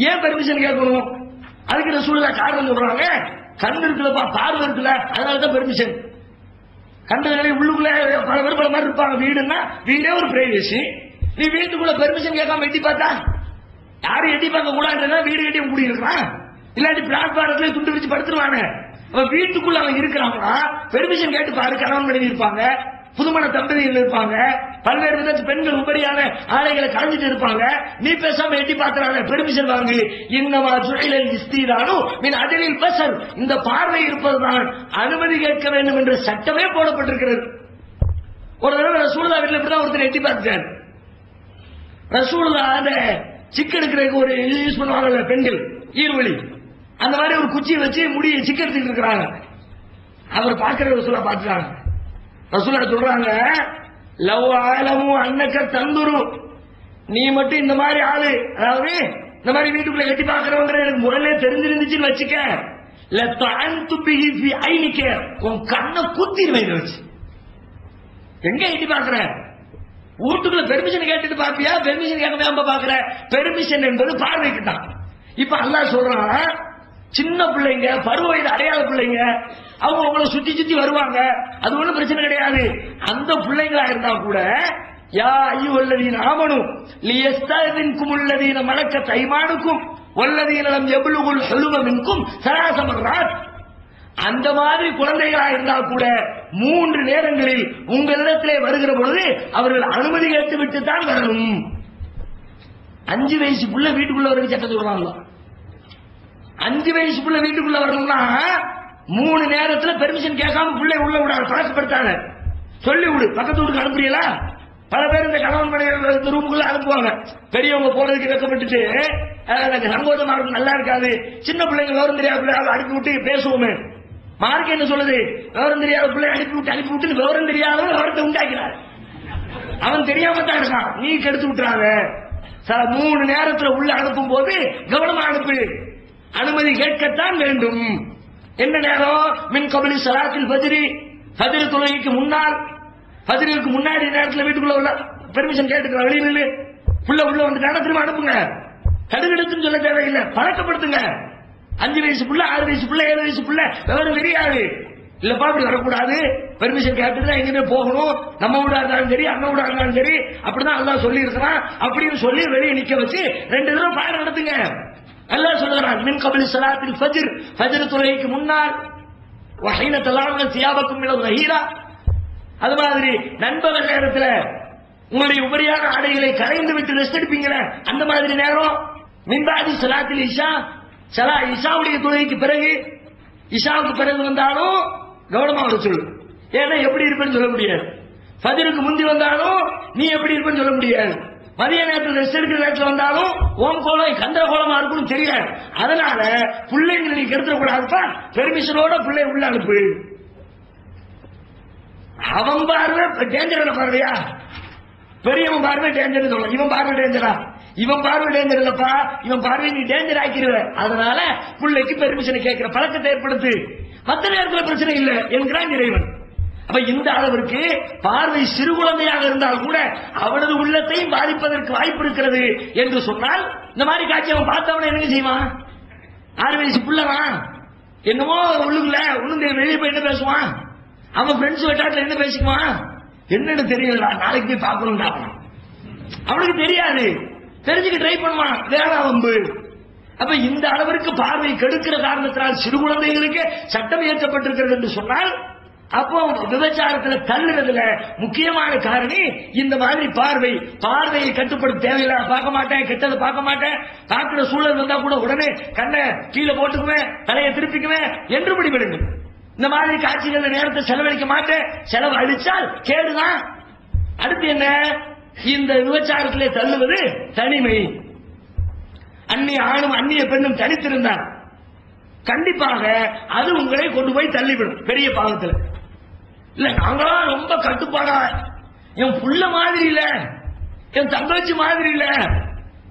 ஏன் பெர்மிஷன் கேட்கணும்? அதுக்கு ரசூலுல்லாஹ் காரணம் சொல்றாங்க. கண் இருக்குல்லப்பா, பார்வை இருக்குல்ல, அதனாலதான் பெர்மிஷன். கண்டகளை உள்ளுக்குள்ள பல பேர் பல மாதிரி இருப்பாங்க. வீடுன்னா வீடே ஒரு பிரைவேசி. நீ வீட்டுக்குள்ள பெர்மிஷன் கேட்காம எட்டி பார்த்தா யாரும் எட்டி பார்க்க கூடாதுன்னா வீடு கட்டி கூடி இருக்கிறான். இல்லாட்டி பிளாட்பாரத்துல துண்டு வச்சு படுத்துருவாங்க. வீட்டுக்குள்ள அவன் இருக்கிறாங்கன்னா பெர்மிஷன் கேட்டு பாரு. கணவன் மனைவி இருப்பாங்க, புதுமண தம்பதிகள் இருப்பாங்க, பல்வேறு விதத்து பெண்கள் உபரியான ஆடைகளை கலந்துட்டு இருப்பாங்க. நீ பேசாம எட்டி பார்க்கறாங்க, பெர்மிஷன் வாங்கு. இன்னமா ஜுஇலல் இஸ்திரானு மின் அஜலில் பஸர், இந்த பார்வை இருப்பதுதான் அனுமதி கேட்க வேண்டும் என்ற சட்டமே போடப்பட்டிருக்கிறது. ஒரு தடவை ரசூலுல்லாஹ் வீட்டுல இப்படிதான் ஒருத்தர் எட்டி பார்த்தார். ரசூலுல்லாஹ் அந்த சிக்கு எடுக்கிறதுக்கு ஒரு யூஸ் பண்ணுவாங்கல்ல பெண்கள், ஈர்வழி, அந்த மாதிரி ஒரு குச்சி வச்சு முடிய சிக்கு எடுத்துட்டு இருக்கிறாங்க. அவர் பார்க்கிற ரசூலுல்லாஹ் பார்த்துட்டாங்க. ரசூலுல்லாஹ் சொல்றாங்க, லவ் ஆலமு அன்னக தந்துரு, நீ மட்டும் இந்த மாதிரி ஆளு, அதாவது இந்த மாதிரி வீட்டுக்குள்ள எட்டி பார்க்கறவங்க எனக்கு முதல்ல தெரிஞ்சிருந்துச்சுன்னு வச்சுக்க, லதஅன்து பிஹி ஃபி ஐனிக, உன் கண்ணை குத்திடுவேன் வச்சு. எங்க எட்டி பார்க்கற? வீட்டுக்குள்ள பெர்மிஷன் கேட்டுட்டு பாப்பியா? பெர்மிஷன் கேட்காம பாக்குற? பெர்மிஷன் என்பது பார்வைக்கு தான். இப்ப அல்லாஹ் சொல்றான், சின்ன பிள்ளைங்க, பருவ வயது அடையாத பிள்ளைங்க, அவங்க உங்களை சுத்தி சுத்தி வருவாங்க, அது ஒண்ணும் பிரச்சனை கிடையாது. அந்த பிள்ளைங்களா இருந்தா கூட, யா அய்யுஹல்லதீன ஆமனு லியஸ்தஅதின்குமுல்லதீன மலக்கத் ஐமானுக்கும் வல்லதீன லம் யப்லுகுல் ஹுலும மின்கும் ஸலாஸ மர்ராத், அந்த மாதிரி குழந்தைகளா இருந்தா கூட 3 நேரங்களில் உங்களிடத்திலே வருகிற பொழுது அவர்கள் அனுமதி கேட்டு விட்டு தான் வரணும். 5 வயசு புள்ள வீட்டுக்குள்ள வர சட்டம் சொல்றாங்க. 5 வயசு புள்ள வீட்டுக்குள்ள வரணும்னா 3 நேரத்துல பெர்மிஷன் கேட்காம பிள்ளை உள்ள விடாது, பழக்கப்படுத்தாங்க. சொல்லி விடு, பக்கத்து வீட்டுக்கு அனுப்புறீங்களா? பல பேர் இந்த கணவன் மனைவி ரூமுக்குள்ள அனுப்புவாங்க. பெரியவங்க போறதுக்கு வைக்கப்பட்டுட்டு எனக்கு சங்கோதமா இருக்கும், நல்லா இருக்காது, சின்ன பிள்ளைங்க விவரம் தெரியாத பிள்ளை அனுப்பி விட்டு பேசுவோமே. மார்க் என்ன சொல்லுது? விவரம் தெரியாத பிள்ளை அனுப்பி விட்டு விவரம் தெரியாதவன் விவரத்தை உண்டாக்கிறார். அவன் தெரியாம தான் இருக்கான், நீ கெடுத்து விட்டுறாங்க. 3 நேரத்துல உள்ள அனுப்பும் போது கவனமா அனுப்பு, அனுமதி கேட்கத்தான் வேண்டும். என்ன நேரம்? மின் கபலி ஸலாத்தில் ஃபஜ்ரி, ஃபஜ்ர் தொழுகைக்கு முன்னால், ஃபஜ்ருக்கு முன்னாடி நேரத்தில் வீட்டுக்குள்ள உள்ள பெர்மிஷன் கேட்டுக்கலாம். வெளியில புள்ள உள்ள வந்துட்டாங்க, திரும்ப அனுப்புங்க. கடுகடுத்துன்னு சொல்ல தேவையில்லை, பழக்கப்படுத்துங்க. 5 வயசு புள்ள, 6 வயசு புள்ள, 7 வயசு புள்ள விவரம் தெரியாது. இல்லப்பா இப்படி வரக்கூடாது, பெர்மிஷன் கேட்டுதான் எங்கேயுமே போகணும், நம்ம வீடா இருந்தாலும் சரி, அண்ணன் வீடா இருந்தாலும் சரி, அப்படிதான் அல்லாஹ் சொல்லி இருக்கிறான் அப்படின்னு சொல்லி வெளியே நிக்க வச்சு 2 தடவை பாடம் நடத்துங்க. அல்லாஹ் சொல்றான், மின் கபலி ஸலாத்தில் ஃபஜ்ர், ஃபஜ்ர் தொழுகைக்கு முன்னால், வஹீன தலாவுன சியாபக்கும் மினல் ரஹீரா, அது மாதிரி நண்பகல் நேரத்தில் உங்களுடைய உபரியான ஆடைகளை கரைந்து விட்டு ரெஸ்ட் எடுப்பீங்களே அந்த மாதிரி நேரம். மின்பாதி ஸலாத்தில் இஷா, இஷாவுடைய தொழுகைக்கு பிறகு, இஷாவுக்கு பிறகு வந்தாலும் கவனமா வர சொல்லு. ஏன்னா எப்படி இருப்பேன்னு சொல்ல முடியாது. ஃபஜ்ருக்கு முந்தி வந்தாலும் நீ எப்படி இருப்பேன்னு சொல்ல முடியாது. மதிய நேரத்தில் ரெஸ்ட் எடுக்கிற நேரத்தில் வந்தாலும் ஓம் கோலம் கந்தர கோலமா இருக்கும்னு தெரியல. அதனால பிள்ளைங்களை நீ கெடுத்துடக்கூடாதுப்பா, பெர்மிஷனோட பிள்ளை உள்ள அனுப்பு. அவன் பார்வை டேஞ்சர் பார்வையா, பெரியவன் பார்வை டேஞ்சர் சொல்லலாம். இவன் பார்வை டேஞ்சரா? இவன் பார்வை டேஞ்சர் இல்லப்பா, இவன் பார்வை நீ டேஞ்சர் ஆக்கிடுவ. அதனால பிள்ளைக்கு பெர்மிஷனை கேட்கிற பழக்கத்தை ஏற்படுத்து, மற்ற நேரத்தில் பிரச்சனை இல்லை என்கிறான் இறைவன். அப்ப இந்த அளவிற்கு பார்வை சிறு குழந்தையாக இருந்தால் கூட அவனது உள்ளத்தையும் பாதிப்பதற்கு வாய்ப்பு இருக்கிறது என்று சொன்னால், இந்த மாதிரி காட்சி அவன் பார்த்தவன என்ன செய்வான்? 6 வயசு புள்ளவான் என்னமோ உள்ளுக்குள்ள உள்ளுங்க வெளியே போய் என்ன பேசுவான்? அவன் ஃப்ரெண்ட்ஸ் வட்டாரத்தில் என்ன பேசிக்குவான்? என்னன்னு தெரியல, நாளைக்கு போய் பார்க்கணும்டா. அவனுக்கு தெரியாது, தெரிஞ்சுக்க ட்ரை பண்ணுவான், வேலை வம்பு. அப்ப இந்த அளவிற்கு பார்வை கெடுக்கிற காரணத்தினால் சிறு குழந்தைகளுக்கு சட்டம் இயற்றப்பட்டிருக்கிறது என்று சொன்னால், அப்போ விபச்சாரத்தில் தள்ளுறதுல முக்கியமான காரணி இந்த மாதிரி பார்வையை கட்டுப்படுத்த தேவையில்லை. பார்க்க மாட்டேன், கெட்டதை பார்க்க மாட்டேன், பார்க்கிற சூழல் வந்தா கூட உடனே கண்ணை கீழே போட்டுக்குவேன், தலையை திருப்பிக்குவேன் என்று முடிவெடுங்க. இந்த மாதிரி காட்சிகள் நேரத்தை செலவழிக்க மாட்டேன், செலவு அழிச்சால் கேடுதான். அடுத்து என்ன? இந்த விபச்சாரத்திலே தள்ளுவது தனிமை. அந்நிய ஆணும் அந்நிய பெண்ணும் தனித்திருந்தார் கண்டிப்பாக அது உங்களை கொண்டு போய் தள்ளிவிடும் பெரிய பாவத்தில். இல்ல நாங்களா ரொம்ப கட்டுப்பாடா, என் புள்ள மாதிரி இல்ல, என் தங்கச்சி மாதிரி இல்ல,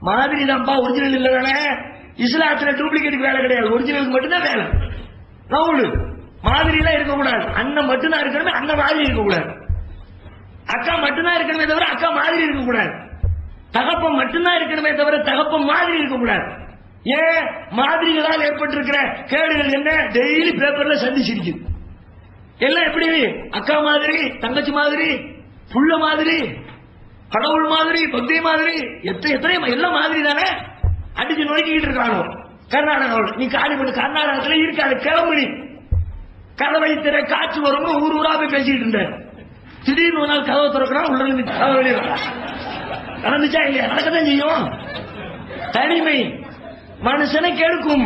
மாதிரி தான்ப்பா, ஒரிஜினல் இல்ல தானே. இஸ்லாத்துல டூப்ளிகேட்டுக்கு வேலை கிடையாது, ஒரிஜினலுக்கு மட்டும்தான் வேலை. ரவுண்டு மாதிரி எல்லாம் இருக்கக்கூடாது, அண்ணன் மட்டும்தான் இருக்கணுமே, அண்ணன் மாதிரி இருக்கக்கூடாது. அக்கா மட்டும்தான் இருக்கணுமே தவிர அக்கா மாதிரி இருக்கக்கூடாது. தகப்பம் மட்டும்தான் இருக்கணுமே தவிர தகப்பம் மாதிரி இருக்கக்கூடாது. ஏன்? மாதிரிகளால் ஏற்பட்டிருக்கிற கேடுகள் என்ன? டெய்லி பேப்பர்ல சந்திச்சிருக்கு. எல்லாம் எப்படி? அக்கா மாதிரி, தங்கச்சி மாதிரி, புள்ள மாதிரி, கடவுள் மாதிரி, பக்தி மாதிரி, எத்தனை எல்லாம் மாதிரி தானே. அடிச்சு நோக்கிக்கிட்டு இருக்கானோ கர்நாடகாவில். நீ காலி பண்ணு, கர்நாடகத்துல இருக்காது, கிளம்பு. கதவை திற, காற்று வரும்னு ஊர் ஊரா போய் பேசிட்டு இருந்த. திடீர்னு ஒரு நாள் கதவை திறக்கிறான், உள்ள வெளியே நடந்துச்சா இல்லையா? நடக்கத்தான் செய்யும். தனிமை மனுஷனை கெடுக்கும்.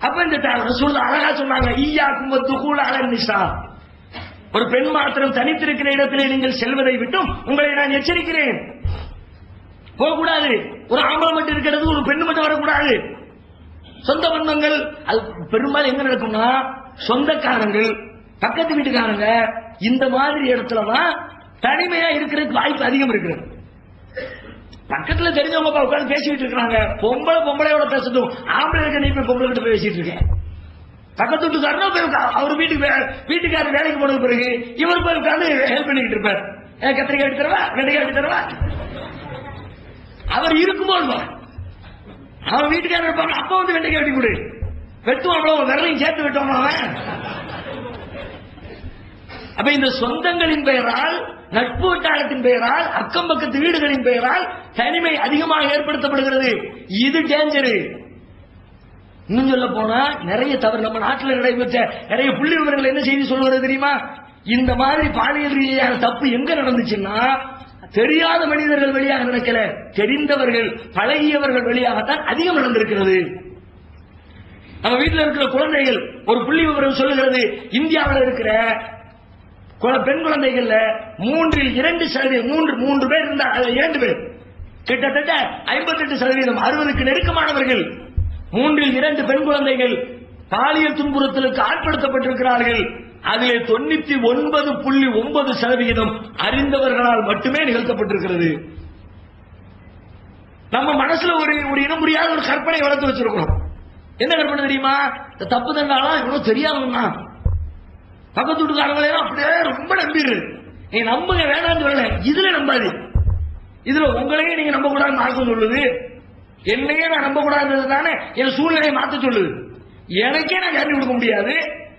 அப்ப இந்த அழகா சொன்னாங்க, ஒரு பெண் மாத்திரம் தனித்திருக்கிற இடத்திலே நீங்கள் செல்வதை விட்டும் உங்களை நான் எச்சரிக்கிறேன். போகக்கூடாது. ஒரு ஆம்பளை மட்டும் இருக்கிறது, ஒரு பெண்ணு மட்டும் வரக்கூடாது. சொந்த பந்தங்கள் அது பெரும்பாலும் எங்க நடக்கும்னா, சொந்தக்காரங்கள், பக்கத்து வீட்டுக்காரங்க, இந்த மாதிரி இடத்துலதான் தனிமையா இருக்கிறதுக்கு வாய்ப்பு அதிகம் இருக்கிறது. பக்கத்துல தெரிஞ்சவங்க உட்காந்து பேசிட்டு இருக்காங்க, பொம்பளையோட பேசட்டும், ஆம்பளை இருக்க நீ போய் பொம்பளை கிட்ட போய் பேசிட்டு இருக்கேன். பக்கத்து வீட்டுக்காரனா போய் அவர் வீட்டுக்காரர் வேலைக்கு போனது பிறகு இவர் போய் உட்காந்து ஹெல்ப் பண்ணிக்கிட்டு இருப்பார். கத்திரிக்காய் எடுத்து தரவா, வெண்டைக்காய் எடுத்து தரவா. அவர் இருக்கும்போது அவன் வீட்டுக்காரர் இருப்பாங்க, அப்ப வந்து வெண்டைக்காய் வெட்டி கொடு, வெட்டுவான், விரலையும் சேர்த்து வெட்டுவான் அவன். அப்ப இந்த சொந்தங்களின் பெயரால், நட்பு வட்டாரத்தின் பெயரால், அக்கம் பக்கத்து வீடுகளின் பெயரால் தனிமை அதிகமாக ஏற்படுத்தப்படுகிறது. இது டேஞ்சரு. இன்னும் சொல்ல போனா நிறைய தவறு நம்ம நாட்டில் நடைபெற்ற நிறைய புள்ளி விவரங்கள் என்ன செய்தி சொல்வது தெரியுமா? இந்த மாதிரி பாலியல் ரீதியான தப்பு எங்க நடந்துச்சுன்னா, தெரியாத மனிதர்கள் வழியாக நடக்கல, தெரிந்தவர்கள் பழகியவர்கள் வழியாகத்தான் அதிகம் நடந்திருக்கிறது. நம்ம வீட்டில் இருக்கிற குழந்தைகள், ஒரு புள்ளி விவரம் சொல்லுகிறது, இந்தியாவில் இருக்கிற பெண் குழந்தைகள்ல 3% 3 பேர் இருந்தா 2 பேர், கிட்டத்தட்ட 58%, 60க்கு நெருக்கமானவர்கள். 3 பெண் குழந்தைகள் பாலியல் துன்புறுத்தலுக்கு ஆட்படுத்தப்பட்டிருக்கிறார்கள். அதிலே 99.9% அறிந்தவர்களால் மட்டுமே நிகழ்த்தப்பட்டிருக்கிறது. நம்ம மனசுல ஒரு இனம் புரியாத ஒரு கற்பனை வளர்த்து வச்சிருக்கிறோம். என்ன கற்பனை தெரியுமா? தப்பு தண்டாலாம் இவ்வளவு தெரியாதுன்னா பக்கத்து வீட்டுக்காரங்களே அப்படியே ரொம்ப நம்பிடு. நீங்க நம்புங்க, வேணாம்னு சொல்லல, இதுல நம்பாது. இதுல உங்களையே நீங்க நம்ப கூடாது மார்க்கம் சொல்லுது, என்னையே நான் நம்ப கூடாது தானே என் சூழ்நிலையை மாத்த சொல்லுது. எனக்கே நான் கேரண்டி கொடுக்க முடியாது,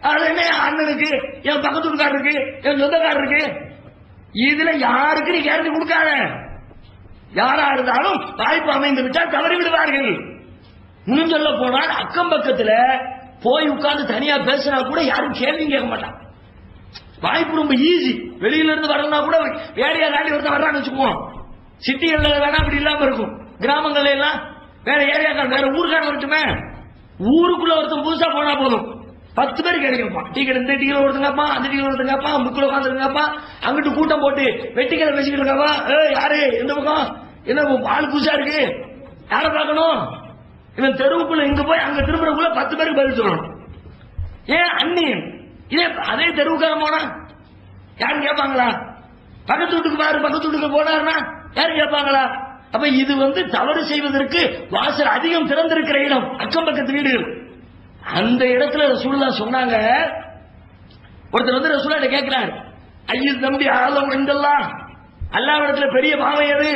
அது என்ன என் அண்ணனுக்கு, என் பக்கத்து வீட்டுக்காரருக்கு, என் சொந்தக்காரருக்கு, இதுல யாருக்கு நீ கேரண்டி கொடுக்காத. யாரா இருந்தாலும் வாய்ப்பு அமைந்து விட்டால் தவறி விடுவார்கள். இன்னும் சொல்ல போனால் அக்கம் பக்கத்துல போய் உட்கார்ந்து தனியா பேசினா கூட யாரும் கேள்வி கேட்க மாட்டான். வாய்ப்பு ரொம்ப ஈஸி. வெளியில இருந்து வரணும்னா கூட வேலையா தாண்டி ஒருத்தன் வர்றான்னு வச்சுக்குவோம். சிட்டிகள்ல வேணா அப்படி இல்லாம இருக்கும், கிராமங்கள்ல எல்லாம் வேற ஏரியாக்கார வேற ஊருக்காரன் வரட்டுமே, ஊருக்குள்ள ஒருத்தன் புதுசா போனா போதும் 10 பேர் கேட்கப்பான். டிக்கெட் இந்த டிக்கெட் ஒருத்தங்கப்பா, அந்த டிக்கெட் ஒருத்தங்கப்பா, முக்குள்ள உட்காந்துருங்கப்பா, அங்கிட்டு கூட்டம் போட்டு வெட்டிக்கதை பேசிக்கிட்டு இருக்காப்பா, யாரு எந்த பக்கம் என்ன ஆள் புதுசா இருக்கு, யாரை பார்க்கணும்? இவன் தெருவுக்குள்ள இங்க போய் அங்க திரும்புறதுக்குள்ள 10 பேருக்கு பதில் சொல்லணும். ஏன் அந்நியன்? இதே அதே தெருவுக்காரன் போனா யாரும் கேட்பாங்களா? பக்கத்து வீட்டுக்கு பாரு, பக்கத்து வீட்டுக்கு போனாருன்னா யாரும் கேட்பாங்களா? அப்ப இது தவறு செய்வதற்கு வாசல் அதிகம் திறந்திருக்கிற இடம், அக்கம் பக்கத்து வீடுகள். அந்த இடத்துல ரசூலுல்லாஹ் சொன்னாங்க. ஒருத்தர் ரசூலுல்லாஹ் கேட்கிறார், ஐயோ தம்பி ஆலம் என்றெல்லாம் அல்லாஹ்விடத்துல பெரிய பாவம் எது?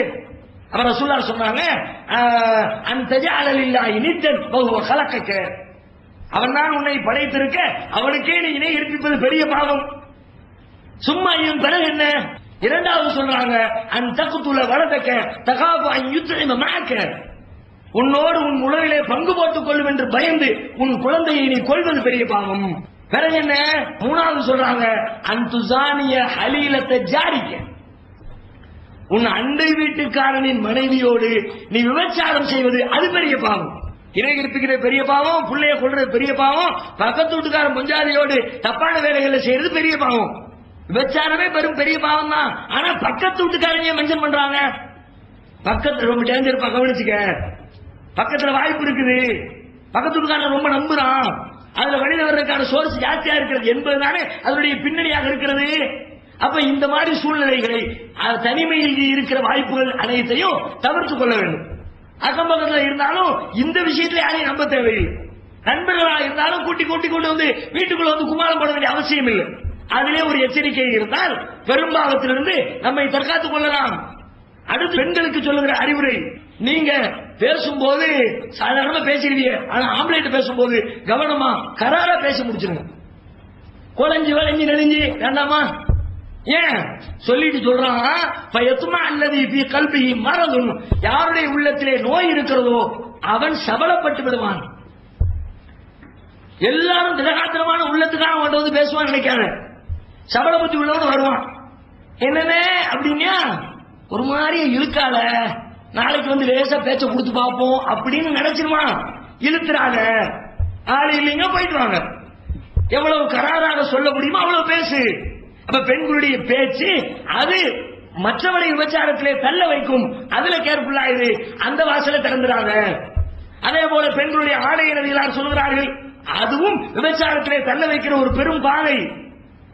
அப்ப ரசூலுல்லாஹ் சொன்னாங்க, அன்தஜஅல லில்லாஹி நித்தன் வஹுவ கலகக, அவன் தான் உன்னை படைத்திருக்க அவனுக்கே நீ இணை கற்பிப்பது பெரிய பாவம். சும்மா இவன் பிறகு என்ன? இரண்டாவது சொல்றாங்க, அன் தக்துல வலதக தகாபு அன் யுத்இம மஅக, உன்னோடு உன் உணவிலே பங்கு போட்டுக் கொள்ளும் என்று பயந்து உன் குழந்தையை நீ கொல்வது பெரிய பாவம். பிறகு என்ன? மூணாவது சொல்றாங்க, அன் துசானிய ஹலீலத்த ஜாரிக்க, உன் அண்டை வீட்டுக்காரனின் மனைவியோடு நீ விபச்சாரம் செய்வது அது பெரிய பாவம். இணை கற்பிக்கிற பெரிய பாவம், பிள்ளைய கொள்றது பெரிய பாவம், பக்கத்து வீட்டுக்காரன் பஞ்சாதியோடு தப்பான வேலைகளை செய்யறது பெரிய பாவம். விபச்சாரமே பெரிய பாவம் தான். ஆனா பக்கத்து வீட்டுக்காரங்க மென்ஷன் பண்றாங்க. பக்கத்துல ரொம்ப டேஞ்சர், கவனிச்சுக்க. பக்கத்துல வாய்ப்பு இருக்குது, பக்கத்து வீட்டுக்காரன் ரொம்ப நம்புறான், அதுல வழியில வர்றதுக்கான சோர்ஸ் ஜாஸ்தியா இருக்கிறது என்பதுதானே அதனுடைய பின்னணியாக இருக்கிறது. அப்ப இந்த மாதிரி சூழ்நிலைகளை தனிமையில் இருக்கிற வாய்ப்புகள் அனைத்தையும் தவிர்த்துக் கொள்ள வேண்டும். அக்கம் பக்கத்தில் இருந்தாலும் இந்த விஷயத்துல யாரையும் நம்ப தேவையில்லை. நண்பர்களாக இருந்தாலும் கூட்டி கொண்டு வந்து வீட்டுக்குள்ள குமாரம் போட வேண்டிய அவசியம் இல்லை. அதிலே ஒரு எச்சரிக்கை இருந்தால் பெரும்பாவத்திலிருந்து நம்மை தற்காத்துக் கொள்ளலாம். அடுத்து பெண்களுக்கு சொல்லுகிற அறிவுரை, நீங்க பேசும்போது சாதாரணமா பேசிடுவீங்க, ஆனா ஆம்பளைட்டு பேசும்போது கவனமா கராரா பேசி முடிச்சிருங்க. குழஞ்சி வளைஞ்சி நெளிஞ்சி வேண்டாமா? ஏன் சொல்லிட்டு சொல்றான், அல்லது கல்வி மறந்தும், யாருடைய உள்ளத்திலே நோய் இருக்கிறதோ அவன் சபலப்பட்டு விடுவான். எல்லாரும் திடகாத்திரமான உள்ளத்துக்காக அவன் வந்து பேசுவான் நினைக்காத, சபலப்பட்டு விடுவான்னு வருவான். என்னமே அப்படின்னா ஒரு மாதிரி இழுக்கால, நாளைக்கு லேசா பேச்ச கொடுத்து பார்ப்போம் அப்படின்னு நினைச்சிருவான். இழுத்துறாங்க, ஆளு இல்லைங்க போயிட்டு வாங்க. எவ்வளவு கராராக சொல்ல முடியுமோ அவ்வளவு பேசு. அப்ப பெண்களுடைய பேச்சு அது மற்றவரை விபச்சாரத்திலே தள்ள வைக்கும். அதுல கேர்ஃபுல்லா இரு, அந்த வாசலை திறந்துடாத. அதே போல பெண்களுடைய ஆடை நபிகளார் சொல்கிறார்கள், அதுவும் விபச்சாரத்திலே தள்ள வைக்கிற ஒரு பெரும் பாதை.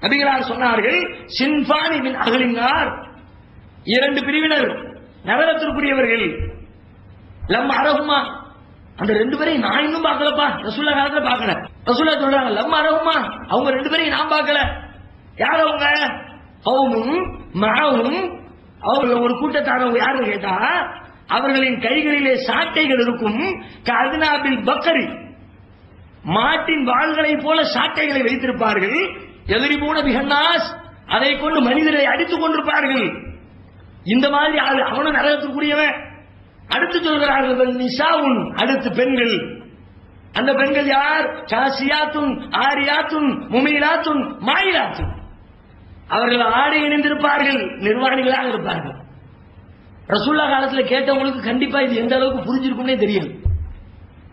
நபிகளார் சொன்னார்கள், சின்பானி மின் அகலினார், 2 பிரிவினர் நரகத்திற்குரியவர்கள். லம் அரகுமா, அந்த 2 பேரையும் நான் இன்னும் பார்க்கலப்பா, ரசூலுல்லாஹ் காலத்துல பார்க்கல. ரசூலுல்லாஹ் சொல்றாங்க, லம் அரகுமா, அவங்க 2 பேரையும் நான் பார்க்கல. யார் அவங்க? கௌமும் மஅஹும், அவர்கள் ஒரு கூட்டத்தாரவங்க. யாருன்னு கேட்டா, அவர்களின் கைகளிலே சாட்டைகள் இருக்கும். கஅத்னாபில் பக்கரி, மாட்டின் வாள்களை போல சாட்டைகளை வைத்திருப்பார்கள். எதிரிபூன பிஹன்னாஸ், அதை கொண்டு மனிதரை அடித்துக் கொண்டிருப்பார்கள். இந்த மாதிரி அவனும் நரகத்துக்குரியவன். அடுத்து சொல்கிறார்கள் நிசாவுன், அடுத்து பெண்கள். அந்த பெண்கள் யார்? காசியாத்துன் ஆரியாத்துன் முமீலாத்துன் மாயிலாத்துன், அவர்கள் ஆடை இணைந்திருப்பார்கள், நிர்வாணிகளாக இருப்பார்கள். ரசூலுல்லாஹ் காலத்துல கேட்டவங்களுக்கு கண்டிப்பா இது எந்த அளவுக்கு புரிஞ்சிருக்கும்னே தெரியும்.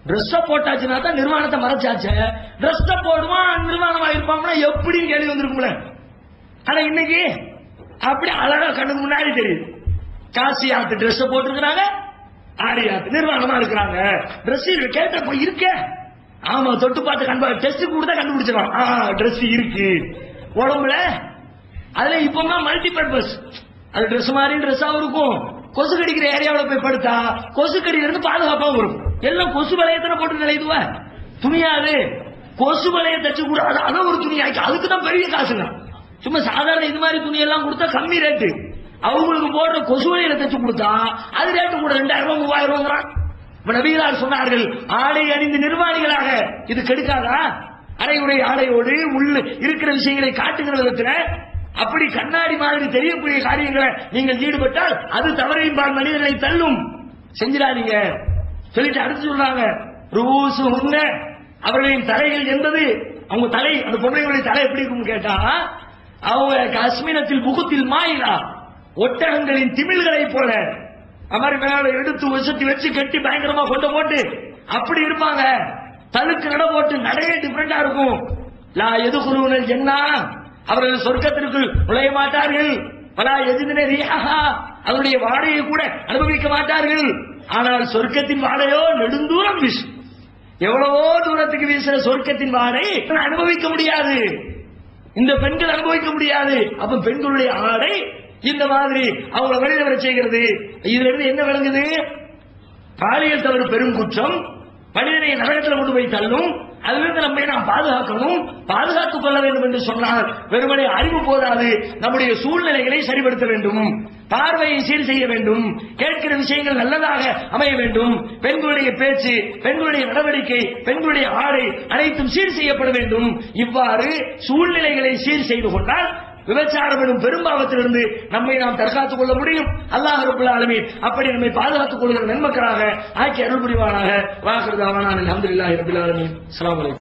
ட்ரெஸ் போட்டாச்சுன்னா தான் நிர்வாணத்தை மறைச்சாச்சு. ட்ரெஸ் போடுவான் நிர்வாணமா இருப்பாங்கன்னா எப்படி கேள்வி வந்திருக்கும்ல. ஆனா இன்னைக்கு அப்படி அழகா கண்ணுக்கு முன்னாடி தெரியுது. காசியாத்து ட்ரெஸ் போட்டிருக்கிறாங்க, ஆரியாத்து நிர்வாணமா இருக்கிறாங்க. ட்ரெஸ் கேட்ட போய் இருக்க, ஆமா தொட்டு பார்த்து டெஸ்ட் கொடுத்தா கண்டுபிடிச்சிடலாம். ட்ரெஸ் இருக்கு உடம்புல. அதுல இப்பமா மல்டி பர்பஸ், அது ட்ரெஸ் மாதிரி ட்ரெஸ்ஸாவும் இருக்கும். கொசு கடிக்கிற ஏரியாவில் போய் படுத்தா கொசு கடியில இருந்து பாதுகாப்பாகவும் இருக்கும். எல்லாம் கொசு வளையத்தான போட்டு நிலையுதுவ, துணியாது கொசு வளைய தச்சு கூட அதான் ஒரு துணி ஆக்கி, அதுக்கு தான் பெரிய காசுங்க. சும்மா சாதாரண இது மாதிரி துணி எல்லாம் கொடுத்தா கம்மி ரேட்டு, அவங்களுக்கு போடுற கொசு வளையில தச்சு கொடுத்தா அது ரேட்டு கூட 2000 3000. இப்ப நபிகளார் சொன்னார்கள், ஆடை அணிந்து நிர்வாணிகளாக இது கெடுக்காதா? அரையுடைய ஆடையோடு உள்ள இருக்கிற விஷயங்களை காட்டுகிற விதத்துல அப்படி கண்ணாடி மாதிரி தெரியக்கூடிய காரியங்களை நீங்கள் ஈடுபட்டால் அது தவறையின்பால் மனிதர்களை தள்ளும், செஞ்சிடாதீங்க சொல்லிட்டு அடுத்து சொல்றாங்க, ரூசு உன்ன, அவர்களின் தலைகள் என்பது அவங்க தலை, அந்த பொம்மைகளுடைய தலை எப்படி இருக்கும் கேட்டா, அவங்க காஷ்மீரத்தில் முகத்தில் மாயிலா, ஒட்டகங்களின் திமிழ்களை போல மாதிரி மேல எடுத்து வசதி வச்சு கட்டி பயங்கரமா கொண்டு போட்டு அப்படி இருப்பாங்க. தலுக்கு நட போட்டு நடையே டிஃபரெண்டா இருக்கும். லா எதுகுலூனல் ஜன்னா, அவர்கள் சொர்க்கத்திற்குள் நுழைய மாட்டார்கள். பலா எஜிதுன ரீஹா, அதனுடைய வாடையை கூட அனுபவிக்க மாட்டார்கள். ஆனால் சொர்க்கத்தின் வாடையோ நெடுந்தூரம் வீசும். எவ்வளவோ தூரத்துக்கு வீசுற சொர்க்கத்தின் வாடை அனுபவிக்க முடியாது, இந்த பெண்கள் அனுபவிக்க முடியாது. அப்ப பெண்களுடைய ஆடை இந்த மாதிரி அவங்களை வெளியில வர செய்கிறது. இதுல இருந்து என்ன விளங்குது? பாலியல் தவறு பெரும் குற்றம், மனிதனை நரகத்தில் கொண்டு போய் தள்ளும். அதிலிருந்து நம்மை நாம் பாதுகாக்கணும், பாதுகாத்துக் கொள்ள வேண்டும் என்று சொன்னால் வெறுமனே அறிவு போதாது, நம்முடைய சூழ்நிலைகளை சரிபடுத்த வேண்டும், பார்வையை சீர் செய்ய வேண்டும், கேட்கிற விஷயங்கள் நல்லதாக அமைய வேண்டும், பெண்களுடைய பேச்சு, பெண்களுடைய நடவடிக்கை, பெண்களுடைய ஆடை அனைத்தும் சீர் செய்யப்பட வேண்டும். இவ்வாறு சூழ்நிலைகளை சீர் செய்து கொண்டால் விபச்சாரம் எனும் பெரும்பாவத்திலிருந்து நம்மை நாம் தற்காத்துக் கொள்ள முடியும். அல்லாஹ் ரப்பல் ஆலமீன் அப்படி நம்மை பாதுகாத்துக் கொள்கிற நன்மக்களாக ஆக்கி அருள் புரிவானாக. வாஹிரு தஅவானா அல்ஹம்துலில்லாஹி ரப்பில் ஆலமீன். அஸ்ஸலாமு அலைக்கும்.